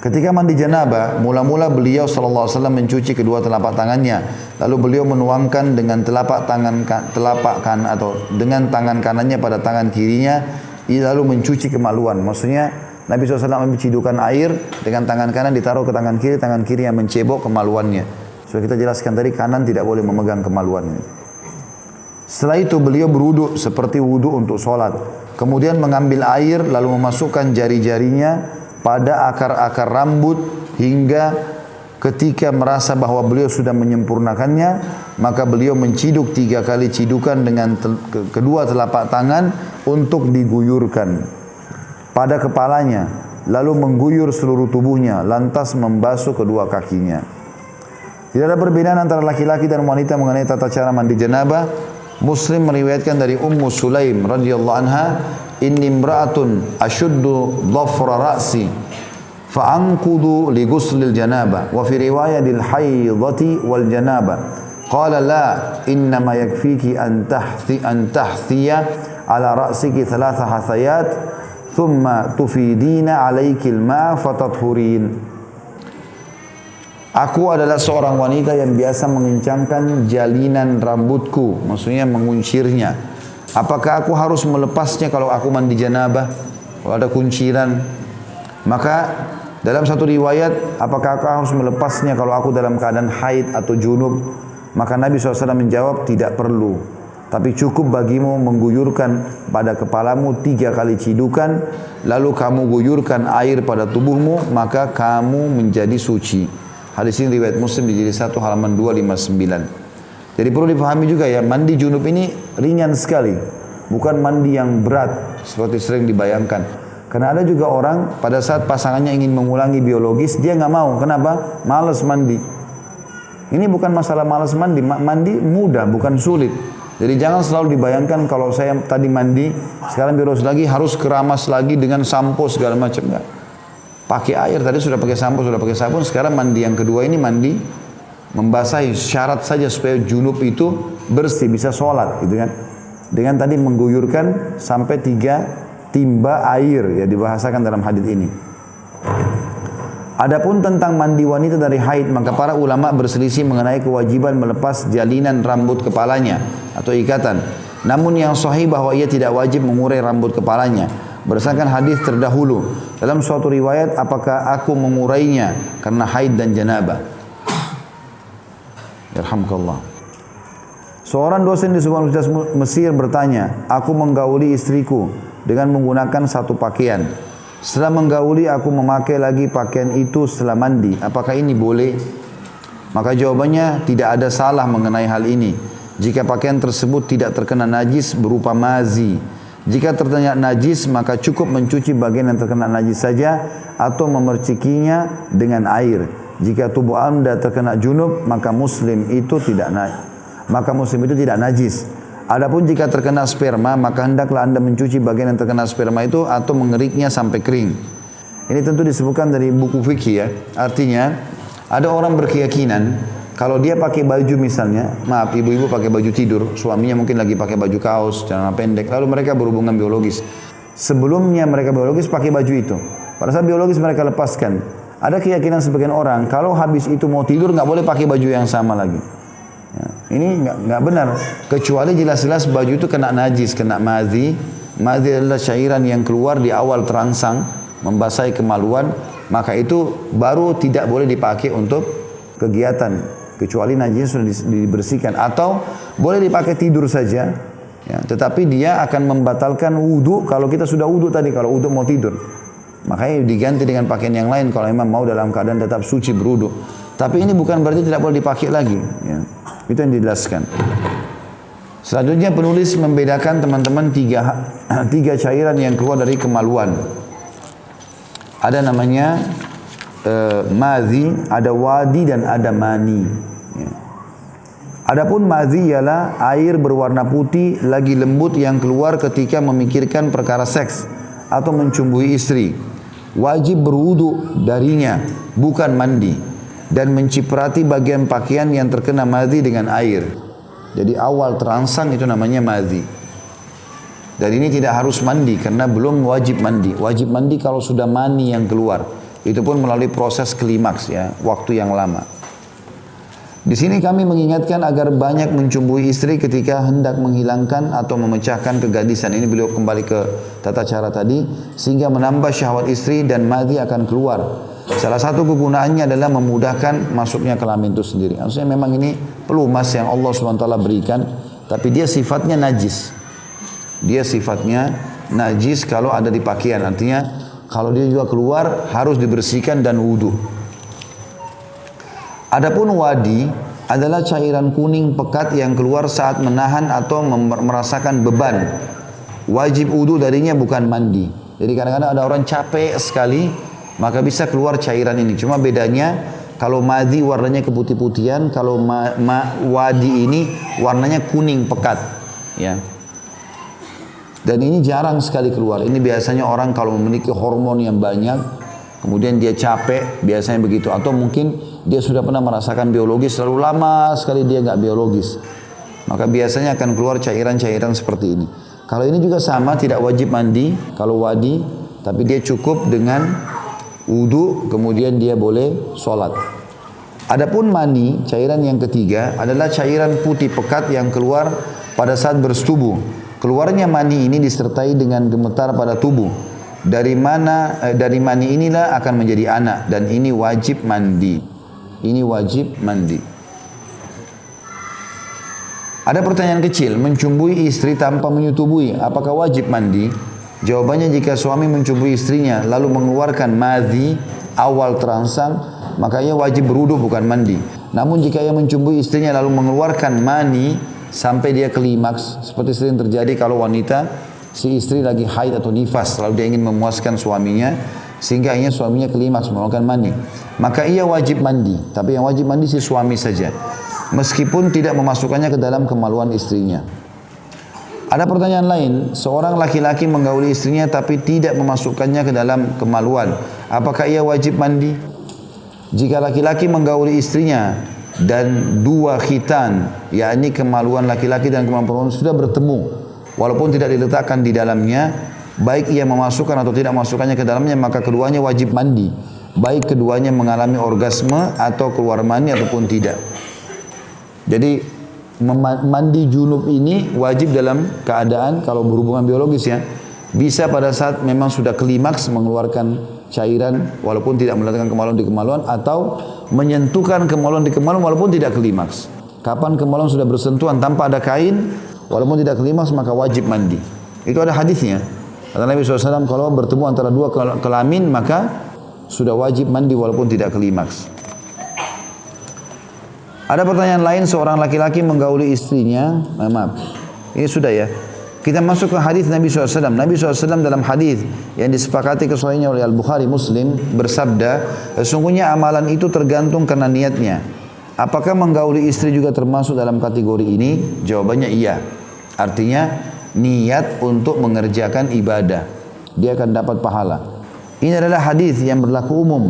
Ketika mandi janabah, mula-mula beliau SAW mencuci kedua telapak tangannya. Lalu beliau menuangkan dengan telapak tangan kanannya pada tangan kirinya, lalu mencuci kemaluan. Maksudnya Nabi SAW ambil cidukan air dengan tangan kanan ditaruh ke tangan kiri yang mencebok kemaluannya. Sudah kita jelaskan tadi, kanan tidak boleh memegang kemaluannya. Setelah itu beliau berwudu seperti wudu untuk sholat. Kemudian mengambil air lalu memasukkan jari-jarinya pada akar-akar rambut hingga ketika merasa bahwa beliau sudah menyempurnakannya, maka beliau menciduk 3 kali cidukan dengan kedua telapak tangan untuk diguyurkan pada kepalanya, lalu mengguyur seluruh tubuhnya, lantas membasuh kedua kakinya. Tidak ada perbedaan antara laki-laki dan wanita mengenai tata cara mandi janabah. Muslim meriwayatkan dari Ummu Sulaim radhiyallahu anha, "Inni imra'atun ashuddu dhafra ra'si fa'anqudu li ghuslil janabah wa fi riwayatil haidati wal janabah." Qala la, innama yakfiki an tahtiya ala ra'siki 3 hathayat thumma tufidina alaikil ma fatathurin. Aku adalah seorang wanita yang biasa mengencangkan jalinan rambutku, maksudnya menguncirnya. Apakah aku harus melepasnya kalau aku mandi janabah? Kalau ada kunciran? Maka dalam satu riwayat, apakah aku harus melepasnya kalau aku dalam keadaan haid atau junub? Maka Nabi SAW menjawab, tidak perlu. Tapi cukup bagimu mengguyurkan pada kepalamu 3 kali cidukan, lalu kamu guyurkan air pada tubuhmu, maka kamu menjadi suci. Hadis ini riwayat Muslim di jilid 1 halaman 259. Jadi perlu dipahami juga ya, mandi junub ini ringan sekali, bukan mandi yang berat seperti sering dibayangkan. Karena ada juga orang pada saat pasangannya ingin mengulangi biologis, dia nggak mau. Kenapa? Malas mandi. Ini bukan masalah malas mandi, mandi mudah, bukan sulit. Jadi jangan selalu dibayangkan kalau saya tadi mandi, sekarang biologis lagi harus keramas lagi dengan sampo segala macam, enggak. Pakai air, tadi sudah pakai sampo, sudah pakai sabun, sekarang mandi yang kedua ini mandi membasahi, syarat saja supaya junub itu bersih, bisa sholat gitu kan. Dengan tadi mengguyurkan sampai 3 timba air, ya dibahasakan dalam hadis ini. Adapun tentang mandi wanita dari haid, maka para ulama berselisih mengenai kewajiban melepas jalinan rambut kepalanya atau ikatan. Namun yang sahih bahwa ia tidak wajib mengurai rambut kepalanya. Berdasarkan hadis terdahulu, dalam suatu riwayat, apakah aku mengurainya karena haid dan janabah? Yarhamkallah. Seorang dosen di sebuah universitas Mesir bertanya, aku menggauli istriku dengan menggunakan satu pakaian. Setelah menggauli, aku memakai lagi pakaian itu setelah mandi. Apakah ini boleh? Maka jawabannya, tidak ada salah mengenai hal ini. Jika pakaian tersebut tidak terkena najis berupa mazi. Jika terkena najis, maka cukup mencuci bagian yang terkena najis saja atau memercikinya dengan air. Jika tubuh Anda terkena junub, maka muslim itu tidak najis. Adapun jika terkena sperma, maka hendaklah Anda mencuci bagian yang terkena sperma itu atau mengeriknya sampai kering. Ini tentu disebutkan dari buku fikih ya. Artinya, ada orang berkeyakinan kalau dia pakai baju misalnya, maaf ibu-ibu pakai baju tidur, suaminya mungkin lagi pakai baju kaos, celana pendek, lalu mereka berhubungan biologis. Sebelumnya mereka biologis pakai baju itu. Pada saat biologis mereka lepaskan. Ada keyakinan sebagian orang, kalau habis itu mau tidur nggak boleh pakai baju yang sama lagi. Ya, ini nggak benar. Kecuali jelas-jelas baju itu kena najis, kena madhi. Madhi adalah cairan yang keluar di awal terangsang, membasahi kemaluan. Maka itu baru tidak boleh dipakai untuk kegiatan. Kecuali najis sudah dibersihkan, atau boleh dipakai tidur saja ya, tetapi dia akan membatalkan wudu kalau kita sudah wudu tadi, kalau wudu mau tidur makanya diganti dengan pakaian yang lain kalau memang mau dalam keadaan tetap suci berwudu. Tapi ini bukan berarti tidak boleh dipakai lagi ya. Itu yang dijelaskan. Selanjutnya penulis membedakan teman-teman tiga cairan yang keluar dari kemaluan. Ada namanya madhi, ada wadi dan ada mani. Ya. Adapun madhi ialah air berwarna putih lagi lembut yang keluar ketika memikirkan perkara seks atau mencumbui istri. Wajib berwudu darinya, bukan mandi, dan menciprati bagian pakaian yang terkena madhi dengan air. Jadi awal terangsang itu namanya madhi. Dan ini tidak harus mandi karena belum wajib mandi. Wajib mandi kalau sudah mani yang keluar. Itu pun melalui proses klimaks ya, waktu yang lama. Di sini kami mengingatkan agar banyak mencumbui istri ketika hendak menghilangkan atau memecahkan kegadisan. Ini beliau kembali ke tata cara tadi, sehingga menambah syahwat istri dan madhi akan keluar. Salah satu kegunaannya adalah memudahkan masuknya kelamin itu sendiri. Maksudnya memang ini pelumas yang Allah SWT berikan, tapi dia sifatnya najis. Dia sifatnya najis kalau ada di pakaian. Artinya kalau dia juga keluar harus dibersihkan dan wudu. Adapun wadi adalah cairan kuning pekat yang keluar saat menahan atau merasakan beban. Wajib wudu darinya bukan mandi. Jadi kadang-kadang ada orang capek sekali, maka bisa keluar cairan ini. Cuma bedanya kalau madhi warnanya keputih-putihan, kalau wadi ini warnanya kuning pekat. Ya. Dan ini jarang sekali keluar. Ini biasanya orang kalau memiliki hormon yang banyak, kemudian dia capek, biasanya begitu. Atau mungkin dia sudah pernah merasakan biologis, lalu lama sekali dia nggak biologis. Maka biasanya akan keluar cairan-cairan seperti ini. Kalau ini juga sama, tidak wajib mandi kalau wadi, tapi dia cukup dengan wudu, kemudian dia boleh sholat. Adapun mani, cairan yang ketiga adalah cairan putih pekat yang keluar pada saat bersetubuh. Keluarnya mani ini disertai dengan gemetar pada tubuh. Dari mani inilah akan menjadi anak, dan ini wajib mandi. Ini wajib mandi. Ada pertanyaan kecil, mencumbui istri tanpa menyetubui, apakah wajib mandi? Jawabannya, jika suami mencumbui istrinya lalu mengeluarkan madhi awal terangsang, maka ia wajib berwudu bukan mandi. Namun jika ia mencumbui istrinya lalu mengeluarkan mani sampai dia klimaks, seperti sering terjadi kalau wanita, si istri lagi haid atau nifas, lalu dia ingin memuaskan suaminya, sehingga akhirnya suaminya klimaks mengeluarkan mani, maka ia wajib mandi. Tapi yang wajib mandi si suami saja, meskipun tidak memasukkannya ke dalam kemaluan istrinya. Ada pertanyaan lain, seorang laki-laki menggauli istrinya tapi tidak memasukkannya ke dalam kemaluan, apakah ia wajib mandi? Jika laki-laki menggauli istrinya dan dua khitan, yakni kemaluan laki-laki dan kemaluan perempuan sudah bertemu, walaupun tidak diletakkan di dalamnya, baik ia memasukkan atau tidak memasukkannya ke dalamnya, maka keduanya wajib mandi, baik keduanya mengalami orgasme atau keluar mani ataupun tidak. Jadi mandi junub ini wajib dalam keadaan kalau berhubungan biologis ya, bisa pada saat memang sudah klimaks mengeluarkan cairan walaupun tidak meletakkan kemaluan di kemaluan, atau menyentuhkan kemaluan di kemaluan walaupun tidak klimaks. Kapan kemaluan sudah bersentuhan tanpa ada kain walaupun tidak klimaks, maka wajib mandi. Itu ada hadisnya. Kata Nabi SAW, kalau bertemu antara dua kelamin maka sudah wajib mandi walaupun tidak klimaks. Ada pertanyaan lain, seorang laki-laki menggauli istrinya, maaf, ini sudah ya. Kita masuk ke hadis Nabi SAW. Nabi SAW dalam hadis yang disepakati kesahihannya oleh Al-Bukhari Muslim bersabda, sesungguhnya amalan itu tergantung karena niatnya. Apakah menggauli istri juga termasuk dalam kategori ini? Jawabannya iya. Artinya niat untuk mengerjakan ibadah, dia akan dapat pahala. Ini adalah hadis yang berlaku umum.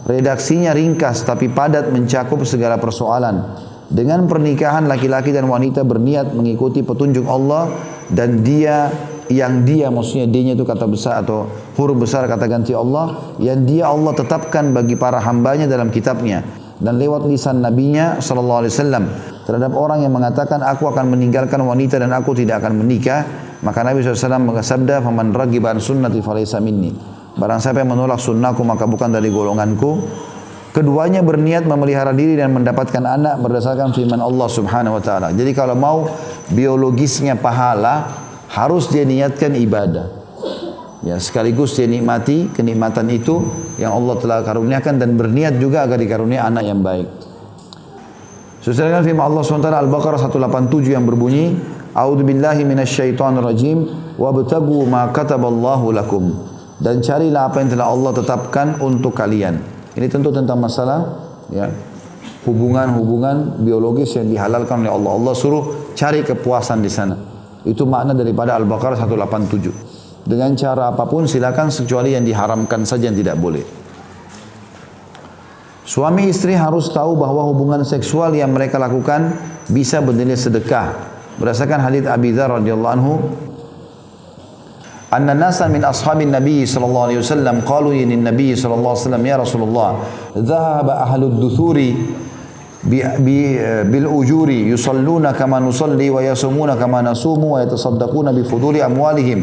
Redaksinya ringkas tapi padat mencakup segala persoalan. Dengan pernikahan laki-laki dan wanita berniat mengikuti petunjuk Allah, dan maksudnya dia itu kata besar atau huruf besar kata ganti Allah, yang Allah tetapkan bagi para hambanya dalam kitabnya dan lewat lisan nabinya sallallahu alaihi wasallam terhadap orang yang mengatakan aku akan meninggalkan wanita dan aku tidak akan menikah, maka Nabi SAW bersabda, faman raghiba an sunnati falaysa minni, barang siapa yang menolak sunnahku maka bukan dari golonganku. Keduanya berniat memelihara diri dan mendapatkan anak berdasarkan firman Allah Subhanahu wa taala. Jadi kalau mau biologisnya pahala, harus dia niatkan ibadah. Ya, sekaligus dia nikmati kenikmatan itu yang Allah telah karuniakan dan berniat juga agar dikaruniai anak yang baik. Sesuai dengan firman Allah SWT Al-Baqarah 187 yang berbunyi, A'udzubillahi minasyaitonirrajim wabtagu ma kataballahu lakum, dan carilah apa yang telah Allah tetapkan untuk kalian. Ini tentu tentang masalah ya, hubungan biologis yang dihalalkan oleh Allah. Allah suruh cari kepuasan di sana. Itu makna daripada Al-Baqarah 187. Dengan cara apapun silakan, kecuali yang diharamkan saja yang tidak boleh. Suami istri harus tahu bahwa hubungan seksual yang mereka lakukan bisa bernilai sedekah. Berdasarkan hadits Abi Dzar radhiyallahu anhu, anna nasa min ashabin Nabi sallallahu alaihi wasallam qalu lin Nabi sallallahu alaihi wasallam, ya Rasulullah, dhahaba ahlud duthuri bil ujuri yusalluna kama nusalli wa yasumuna kama nasumu wa yatasaddaquna bi fuduli amwalihim.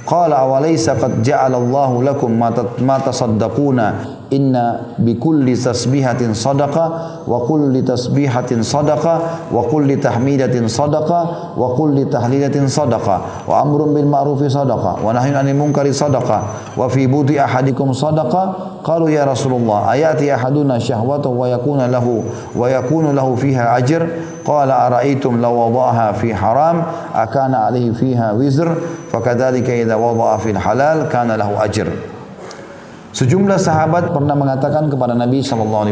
Qala awalaysa qad ja'ala Allahu lakum ma tasaddaquna inna bi kulli tasbihatin sadaqa wa kulli tasbihatin sadaqa wa kulli tahmidatin sadaqa wa kulli tahlilatin sadaqa wa amrun bil ma'rufi sadaqa wa nahyun 'anil munkari sadaqa wa fi budi ahadikum sadaqa. Qalu ya Rasulullah ayati ahaduna syahwatahu wa yakunu lahu fiha ajr. Qala ara'aytum law wada'aha fi haram akana 'alaihi fiha wizr fakadzalika idza wada'a fil halal kana lahu ajr. Sejumlah sahabat pernah mengatakan kepada Nabi SAW,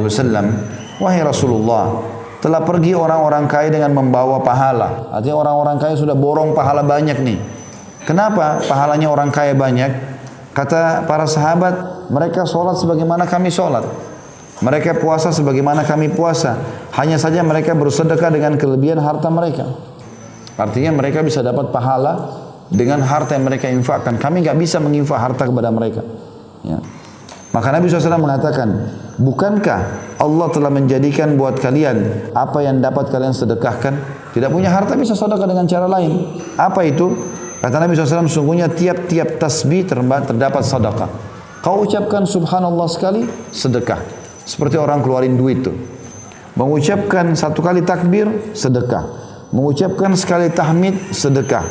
wahai Rasulullah, telah pergi orang-orang kaya dengan membawa pahala. Artinya orang-orang kaya sudah borong pahala banyak nih. Kenapa pahalanya orang kaya banyak? Kata para sahabat, mereka sholat sebagaimana kami sholat. Mereka puasa sebagaimana kami puasa. Hanya saja mereka bersedekah dengan kelebihan harta mereka. Artinya mereka bisa dapat pahala dengan harta yang mereka infakkan. Kami nggak bisa menginfak harta kepada mereka. Ya. Maka Nabi SAW mengatakan, bukankah Allah telah menjadikan buat kalian apa yang dapat kalian sedekahkan? Tidak punya harta bisa sedekah dengan cara lain. Apa itu? Kata Nabi SAW, sungguhnya tiap-tiap tasbih terdapat sedekah. Kau ucapkan subhanallah sekali, sedekah. Seperti orang keluarin duit itu. Mengucapkan satu kali takbir, sedekah. Mengucapkan sekali tahmid, sedekah.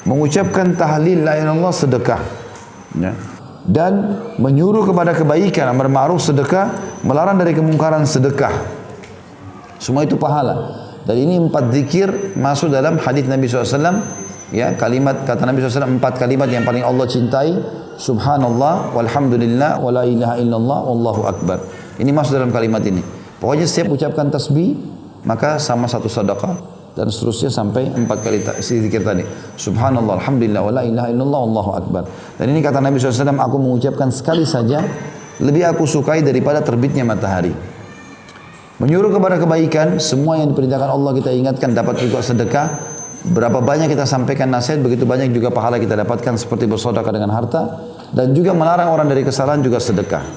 Mengucapkan tahlil la ilaha illallah, sedekah. Ya. Dan menyuruh kepada kebaikan, amar ma'ruf, sedekah, melarang dari kemungkaran, sedekah. Semua itu pahala. Dan ini 4 zikir masuk dalam hadis Nabi SAW. Ya, kalimat kata Nabi SAW 4 kalimat yang paling Allah cintai. Subhanallah, walhamdulillah, wa la ilaha illallah, wallahu akbar. Ini masuk dalam kalimat ini. Pokoknya setiap ucapkan tasbih maka sama satu sedekah. Dan seterusnya sampai 4 kali zikir tadi. Subhanallah, alhamdulillah, wa la ilaha illallah, wallahu akbar. Dan ini kata Nabi SAW, aku mengucapkan sekali saja, lebih aku sukai daripada terbitnya matahari. Menyuruh kepada kebaikan, semua yang diperintahkan Allah kita ingatkan, dapat juga sedekah. Berapa banyak kita sampaikan nasihat, begitu banyak juga pahala kita dapatkan seperti bersedekah dengan harta. Dan juga melarang orang dari kesalahan juga sedekah.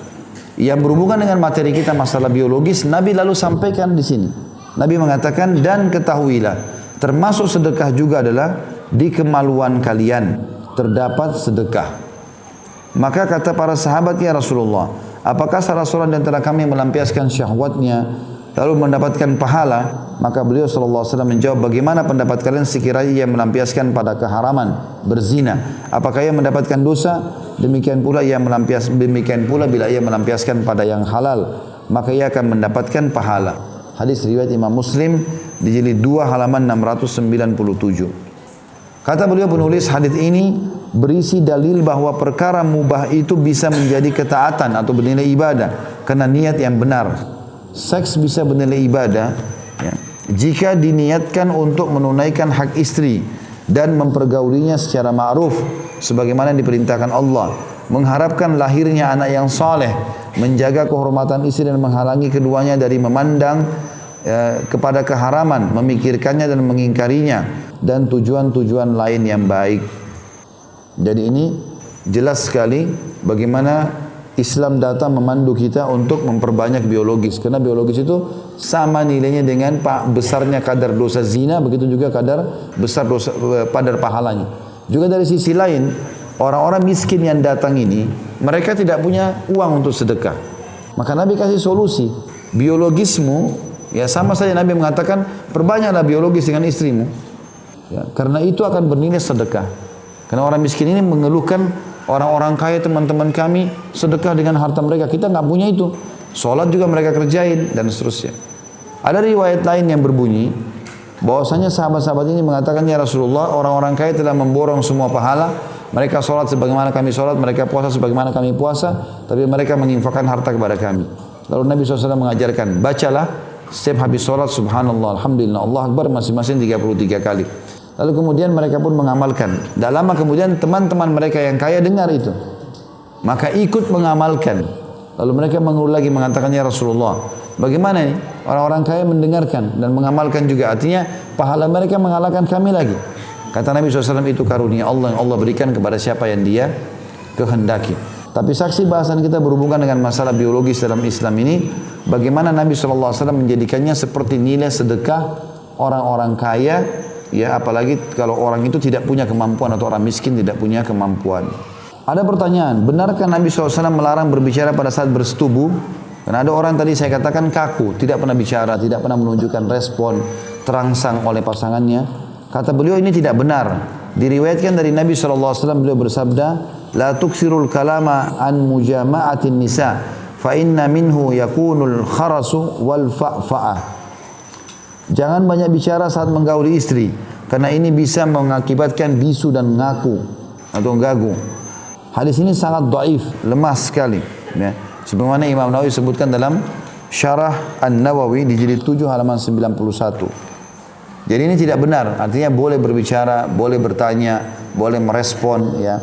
Yang berhubungan dengan materi kita masalah biologis, Nabi lalu sampaikan di sini. Nabi mengatakan, dan ketahuilah, termasuk sedekah juga adalah di kemaluan kalian terdapat sedekah. Maka kata para sahabat, ya Rasulullah, apakah salah seorang di antara kami melampiaskan syahwatnya lalu mendapatkan pahala? Maka beliau SAW menjawab, bagaimana pendapat kalian sekiranya ia melampiaskan pada keharaman, berzina? Apakah ia mendapatkan dosa? Demikian pula bila ia melampiaskan pada yang halal, maka ia akan mendapatkan pahala. Hadis riwayat Imam Muslim di jilid 2 halaman 697. Kata beliau penulis hadis ini berisi dalil bahwa perkara mubah itu bisa menjadi ketaatan atau bernilai ibadah karena niat yang benar. Seks bisa bernilai ibadah ya, jika diniatkan untuk menunaikan hak istri dan mempergaulinya secara ma'ruf sebagaimana yang diperintahkan Allah, mengharapkan lahirnya anak yang saleh, menjaga kehormatan istri dan menghalangi keduanya dari memandang kepada keharaman, memikirkannya dan mengingkarinya, dan tujuan-tujuan lain yang baik. Jadi ini jelas sekali bagaimana Islam datang memandu kita untuk memperbanyak biologis, karena biologis itu sama nilainya dengan besarnya kadar dosa zina, begitu juga kadar besar dosa kadar pahalanya. Juga dari sisi lain, orang-orang miskin yang datang ini, mereka tidak punya uang untuk sedekah. Maka Nabi kasih solusi, biologismu, ya sama saja Nabi mengatakan, perbanyaklah biologis dengan istrimu. Ya, karena itu akan bernilai sedekah. Karena orang miskin ini mengeluhkan, orang-orang kaya teman-teman kami sedekah dengan harta mereka, kita nggak punya itu. Sholat juga mereka kerjain dan seterusnya. Ada riwayat lain yang berbunyi, bahwasanya sahabat-sahabat ini mengatakan, ya Rasulullah, orang-orang kaya telah memborong semua pahala. Mereka sholat sebagaimana kami sholat, mereka puasa sebagaimana kami puasa, tapi mereka menginfakkan harta kepada kami. Lalu Nabi SAW mengajarkan, bacalah setiap habis sholat, subhanallah, alhamdulillah, Allah Akbar, masing-masing 33 kali. Lalu kemudian mereka pun mengamalkan. Tak lama kemudian teman-teman mereka yang kaya dengar itu, maka ikut mengamalkan. Lalu mereka mengulang lagi mengatakan, ya Rasulullah, bagaimana ini? Orang-orang kaya mendengarkan dan mengamalkan juga, artinya pahala mereka mengalahkan kami lagi. Kata Nabi SAW, itu karunia Allah yang Allah berikan kepada siapa yang dia kehendaki. Tapi saksi bahasan kita berhubungan dengan masalah biologis dalam Islam ini, bagaimana Nabi SAW menjadikannya seperti nilai sedekah orang-orang kaya, ya apalagi kalau orang itu tidak punya kemampuan atau orang miskin tidak punya kemampuan. Ada pertanyaan, benarkah Nabi SAW melarang berbicara pada saat bersetubuh? Karena ada orang tadi saya katakan kaku, tidak pernah bicara, tidak pernah menunjukkan respon, terangsang oleh pasangannya. Kata beliau ini tidak benar. Diriwayatkan dari Nabi SAW beliau bersabda, la tuksirul kalama an mujama'atin nisa, fa inna minhu yakunul kharasu wal fa'fa'ah. Jangan banyak bicara saat menggauli istri, karena ini bisa mengakibatkan bisu dan ngaku atau gagu. Hadis ini sangat dhaif, lemah sekali. Ya. Sebagaimana Imam Nawawi sebutkan dalam Syarah An-Nawawi di jilid 7 halaman 91. Jadi ini tidak benar, artinya boleh berbicara, boleh bertanya, boleh merespon, ya.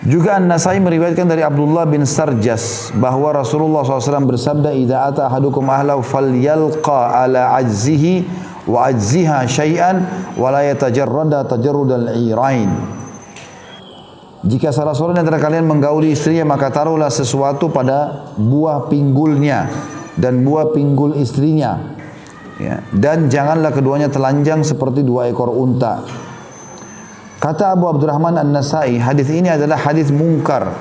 Juga An-Nasai meriwayatkan dari Abdullah bin Sarjas bahwa Rasulullah SAW bersabda, "Idza ata ahadukum ahlahu falyalqa ala ajzihi wa ajziha syai'an wa la yatajarrada tajarrudal irain." Jika salah seorang antara kalian menggauli istrinya, maka taruhlah sesuatu pada buah pinggulnya dan buah pinggul istrinya. Ya, dan janganlah keduanya telanjang seperti dua ekor unta. Kata Abu Abdurrahman An-Nasai, hadis ini adalah hadis mungkar.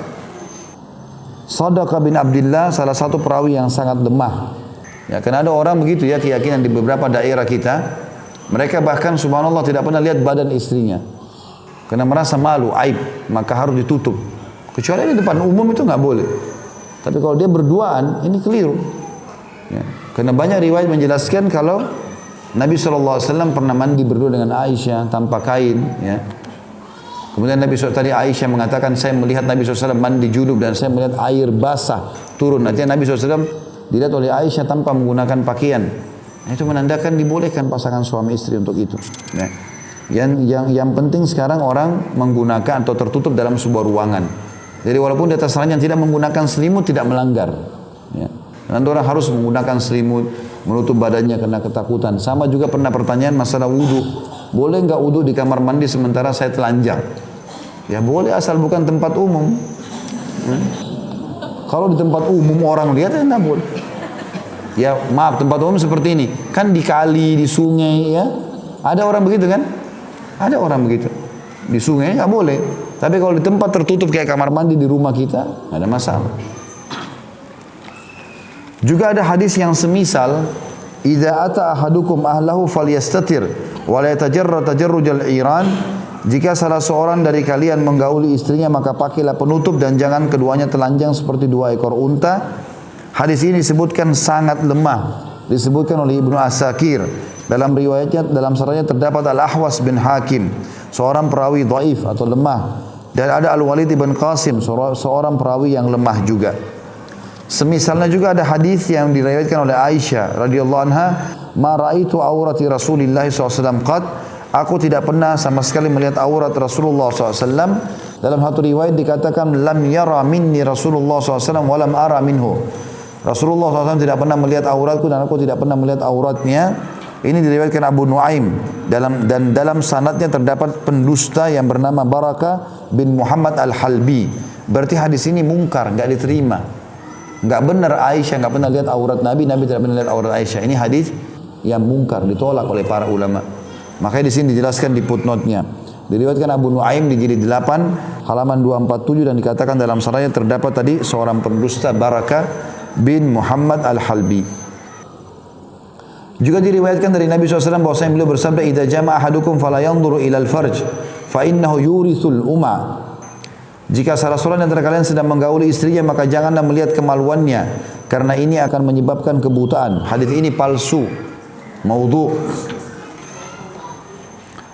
Sadaqah bin Abdullah salah satu perawi yang sangat lemah. Ya, karena ada orang begitu ya, keyakinan di beberapa daerah kita, mereka bahkan subhanallah tidak pernah lihat badan istrinya. Karena merasa malu, aib, maka harus ditutup. Kecuali di depan umum itu nggak boleh. Tapi kalau dia berduaan, ini keliru. Ya. Karena banyak riwayat menjelaskan kalau Nabi SAW pernah mandi berdua dengan Aisyah tanpa kain. Ya. Kemudian Nabi SAW tadi Aisyah mengatakan, saya melihat Nabi SAW mandi junub dan saya melihat air basah turun. Artinya Nabi SAW dilihat oleh Aisyah tanpa menggunakan pakaian. Itu menandakan dibolehkan pasangan suami istri untuk itu. Ya. Yang penting sekarang orang menggunakan atau tertutup dalam sebuah ruangan. Jadi walaupun di atas ranjang tidak menggunakan selimut tidak melanggar. Ya. Nanti orang harus menggunakan selimut, menutup badannya karena ketakutan. Sama juga pernah pertanyaan masalah wudu. Boleh enggak wudu di kamar mandi sementara saya telanjang? Ya boleh asal bukan tempat umum. Kalau di tempat umum orang lihat ya enggak boleh. Ya maaf, tempat umum seperti ini. Kan di kali, di sungai ya. Ada orang begitu kan? Ada orang begitu. Di sungai enggak boleh. Tapi kalau di tempat tertutup kayak kamar mandi di rumah kita, ada masalah. Juga ada hadis yang semisal, idza ata ahadukum ahlahu falyastatir wa la yatajarra tajarrujal iran. Jika salah seorang dari kalian menggauli istrinya, maka pakailah penutup dan jangan keduanya telanjang seperti dua ekor unta. Hadis ini disebutkan sangat lemah, disebutkan oleh Ibnu Asakir. Dalam riwayatnya, dalam sanadnya terdapat Al-Ahwas bin Hakim, seorang perawi dhaif atau lemah, dan ada Al-Walid bin Qasim, seorang perawi yang lemah juga. Semisalnya juga ada hadis yang diriwayatkan oleh Aisyah radhiyallahu anha, "Ma ra'aitu aurati Rasulillah SAW qad." Aku tidak pernah sama sekali melihat aurat Rasulullah SAW. Dalam satu riwayat dikatakan, "Lam yara minni Rasulullah SAW wa lam ara minhu." Rasulullah SAW tidak pernah melihat auratku dan aku tidak pernah melihat auratnya. Ini diriwayatkan Abu Nuaim dan dalam sanadnya terdapat pendusta yang bernama Barakah bin Muhammad Al-Halbi. Berarti hadis ini mungkar, enggak diterima. Enggak benar Aisyah enggak pernah lihat aurat Nabi, Nabi tidak pernah lihat aurat Aisyah. Ini hadis yang mungkar, ditolak oleh para ulama. Makanya di sini dijelaskan di footnote-nya. Diriwayatkan Abu Nuaim di jilid 8 halaman 247 dan dikatakan dalam sanadnya terdapat tadi seorang pendusta Barakah bin Muhammad Al-Halbi. Juga diriwayatkan dari Nabi SAW bahwasanya beliau bersabda, "Idza jama'a ahadukum fala yanzuru ilal farj fa innahu yurithul umma." Jika salah seorang antara kalian sedang menggauli istrinya, maka janganlah melihat kemaluannya, karena ini akan menyebabkan kebutaan. Hadis ini palsu, maudhu'.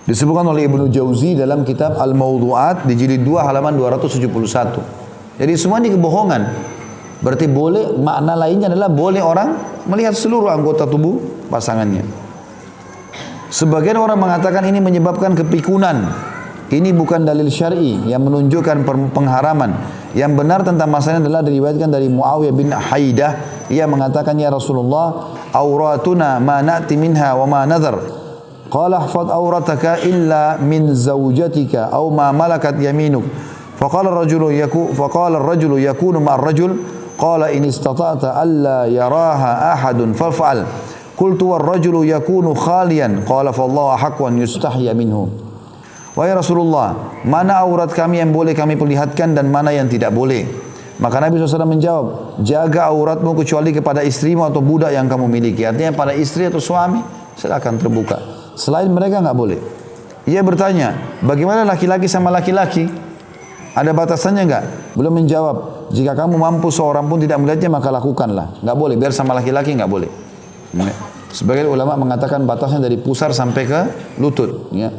Disebutkan oleh Ibnu Jauzi dalam kitab Al-Mawdu'at di jilid 2 halaman 271. Jadi semua ini kebohongan. Berarti boleh, makna lainnya adalah boleh orang melihat seluruh anggota tubuh pasangannya. Sebagian orang mengatakan ini menyebabkan kepikunan. Ini bukan dalil syar'i yang menunjukkan pengharaman. Yang benar tentang masalah adalah diriwayatkan dari Muawiyah bin Haidah. Ia mengatakan, "Ya Rasulullah, auratuna ma na'ti minha wa ma nadhar. Qala ihfaz aurataka illa min zawjatika aw ma malakat yaminuk. Faqala ar-rajulu yakunu ma'ar rajul qala in istata'ta alla yaraha ahadun faf'al. Qultu war-rajulu yakunu khaliyan qala fallahu ahqqu an yustahya minhu. Wahai Rasulullah, mana aurat kami yang boleh kami perlihatkan dan mana yang tidak boleh? Maka Nabi SAW menjawab, jaga auratmu kecuali kepada istrimu atau budak yang kamu miliki. Artinya pada istri atau suami silakan terbuka. Selain mereka enggak boleh. Ia bertanya, bagaimana laki-laki sama laki-laki? Ada batasannya enggak? Belum menjawab. Jika kamu mampu seorang pun tidak melihatnya maka lakukanlah. Enggak boleh, biar sama laki-laki enggak boleh. Sebagian ulama mengatakan batasnya dari pusar sampai ke lutut. Ya.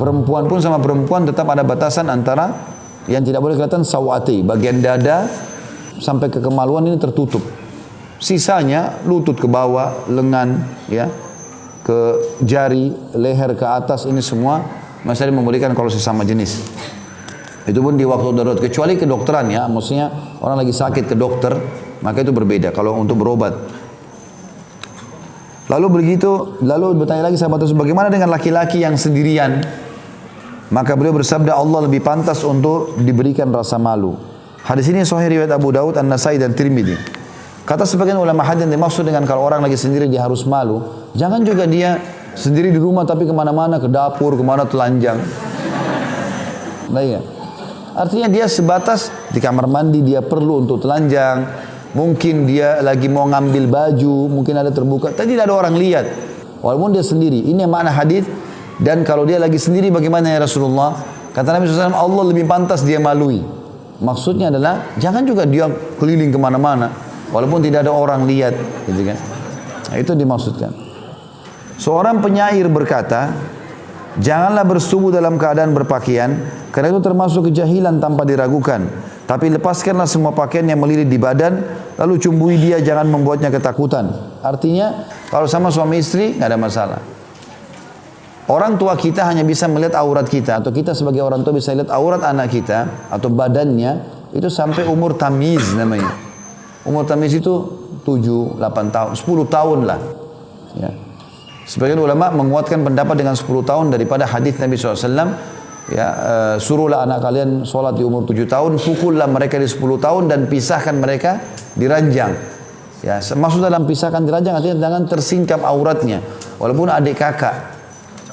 Perempuan pun sama perempuan tetap ada batasan antara yang tidak boleh kelihatan sawati, bagian dada sampai ke kemaluan ini tertutup. Sisanya lutut ke bawah, lengan, ya, ke jari, leher ke atas ini semua masih membolehkan kalau sesama jenis. Itu pun di waktu darurat, kecuali kedokteran ya, maksudnya orang lagi sakit ke dokter, maka itu berbeda kalau untuk berobat. Lalu bertanya lagi sahabat tersebut, bagaimana dengan laki-laki yang sendirian? Maka beliau bersabda, Allah lebih pantas untuk diberikan rasa malu. Hadis ini sahih riwayat Abu Daud, An-Nasai dan Tirmidzi. Kata sebagian ulama hadis yang dimaksud dengan kalau orang lagi sendiri dia harus malu, jangan juga dia sendiri di rumah tapi kemana-mana, ke dapur, kemana telanjang. Nah iya. Artinya dia sebatas di kamar mandi dia perlu untuk telanjang, mungkin dia lagi mau ngambil baju, mungkin ada terbuka, tapi tidak ada orang lihat. Walaupun dia sendiri. Ini makna hadis. Dan kalau dia lagi sendiri bagaimana ya Rasulullah? Kata Nabi SAW, Allah lebih pantas dia malui. Maksudnya adalah jangan juga dia keliling kemana-mana, walaupun tidak ada orang lihat, gitu kan? Nah, itu dimaksudkan. Seorang penyair berkata, janganlah bersubuh dalam keadaan berpakaian, karena itu termasuk kejahilan tanpa diragukan. Tapi lepaskanlah semua pakaian yang melilit di badan, lalu cumbui dia, jangan membuatnya ketakutan. Artinya, kalau sama suami istri, nggak ada masalah. Orang tua kita hanya bisa melihat aurat kita, atau kita sebagai orang tua bisa lihat aurat anak kita, atau badannya, itu sampai umur tamyiz namanya. Umur tamyiz itu 7, 8 tahun, 10 tahun lah. Ya. Sebagian ulama menguatkan pendapat dengan 10 tahun daripada hadis Nabi SAW. Ya, suruhlah anak kalian sholat di umur 7 tahun, pukullah mereka di 10 tahun dan pisahkan mereka di ranjang. Ya, maksud dalam pisahkan di ranjang artinya jangan tersingkap auratnya, walaupun adik kakak.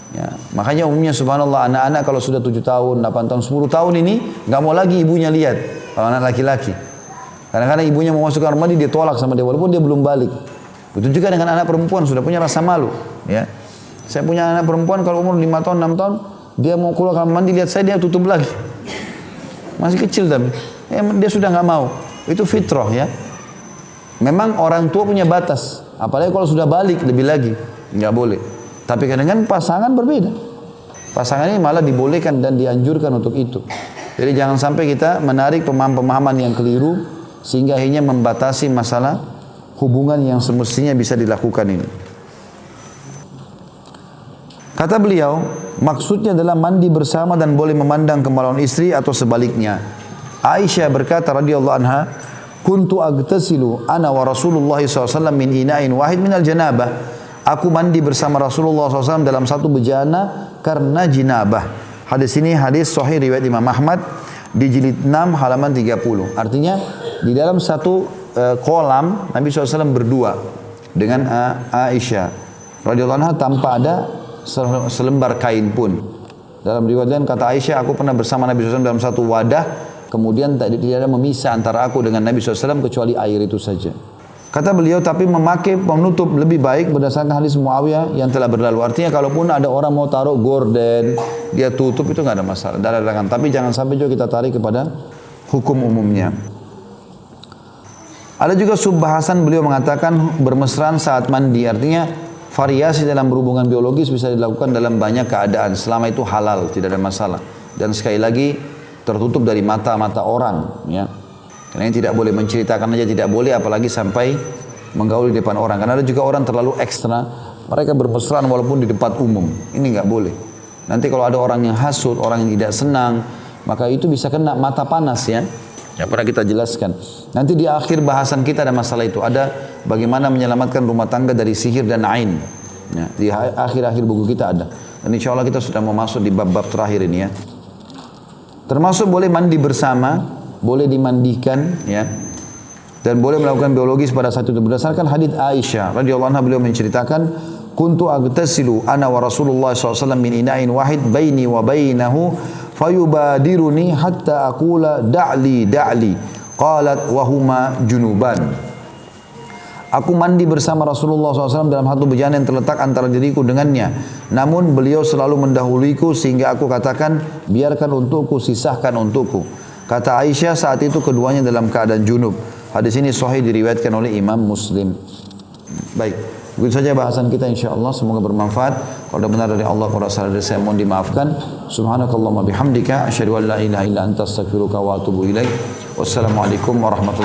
Ya, makanya umumnya subhanallah anak-anak kalau sudah 7 tahun, 8 tahun, 10 tahun ini nggak mau lagi ibunya lihat. Kalau anak laki-laki, kadang-kadang ibunya mau masuk kamar mandi dia tolak sama dia walaupun dia belum balik. Begitu juga dengan anak perempuan sudah punya rasa malu. Ya, saya punya anak perempuan kalau umur 5 tahun, 6 tahun dia mau keluar kamar mandi lihat saya dia tutup lagi. Masih kecil tapi dia sudah nggak mau. Itu fitrah ya. Memang orang tua punya batas, apalagi kalau sudah balik lebih lagi nggak boleh. Tapi kadang-kadang pasangan berbeda. Pasangan ini malah dibolehkan dan dianjurkan untuk itu. Jadi jangan sampai kita menarik pemahaman-pemahaman yang keliru sehingga akhirnya membatasi masalah hubungan yang semestinya bisa dilakukan ini. Kata beliau, maksudnya adalah mandi bersama dan boleh memandang kemaluan istri atau sebaliknya. Aisyah berkata radhiyallahu anha, "Kuntu agtasilu ana wa Rasulullah SAW min ina'in wahid minal janabah." Aku mandi bersama Rasulullah SAW dalam satu bejana karena jinabah. Hadis ini hadis sahih riwayat Imam Ahmad di jilid 6 halaman 30. Artinya di dalam satu kolam Nabi SAW berdua dengan Aisyah radhiyallahu anha tanpa ada selembar kain pun. Dalam riwayat lain kata Aisyah, aku pernah bersama Nabi SAW dalam satu wadah, kemudian tidak ada memisah antara aku dengan Nabi SAW kecuali air itu saja. Kata beliau, tapi memakai penutup lebih baik berdasarkan hadis Muawiyah yang telah berlalu. Artinya kalaupun ada orang mau taruh gorden, dia tutup itu nggak ada masalah. Tapi jangan sampai juga kita tarik kepada hukum umumnya. Ada juga subbahasan beliau mengatakan bermesraan saat mandi. Artinya variasi dalam berhubungan biologis bisa dilakukan dalam banyak keadaan. Selama itu halal, tidak ada masalah. Dan sekali lagi tertutup dari mata-mata orang. Ya. Karena ini tidak boleh menceritakan aja tidak boleh, apalagi sampai menggaul di depan orang. Karena ada juga orang terlalu ekstra, mereka bermesraan walaupun di tempat umum. Ini nggak boleh. Nanti kalau ada orang yang hasut, orang yang tidak senang, maka itu bisa kena mata panas ya. Yang pernah kita jelaskan. Nanti di akhir bahasan kita ada masalah itu. Ada bagaimana menyelamatkan rumah tangga dari sihir dan ain. Ya, di akhir-akhir buku kita ada. Dan insya Allah kita sudah mau masuk di bab-bab terakhir ini ya. Termasuk boleh mandi bersama, boleh dimandikan, ya. Dan boleh melakukan biologis pada saat itu. Berdasarkan hadits Aisyah radhiyallahu anha, beliau menceritakan, kuntu agtasilu ana wa Rasulullah SAW min ina'in wahid baini wa bainahu fayubadiruni hatta aqula da'li da'li qalat wa huma junuban. Aku mandi bersama Rasulullah SAW dalam satu bejana yang terletak antara diriku dengannya. Namun beliau selalu mendahuluiku sehingga aku katakan, biarkan untukku, sisahkan untukku. Kata Aisyah, saat itu keduanya dalam keadaan junub. Hadis ini sahih, diriwayatkan oleh Imam Muslim. Baik, begitu saja bahasan kita, insyaAllah. Semoga bermanfaat. Kalau ada benar dari Allah, kalau salah dari saya, mohon dimaafkan. Subhanakallahumma bihamdika asyhadu an la ilaha illa anta astaghfiruka wa atubu ilaik. Wassalamualaikum warahmatullahi wabarakatuh.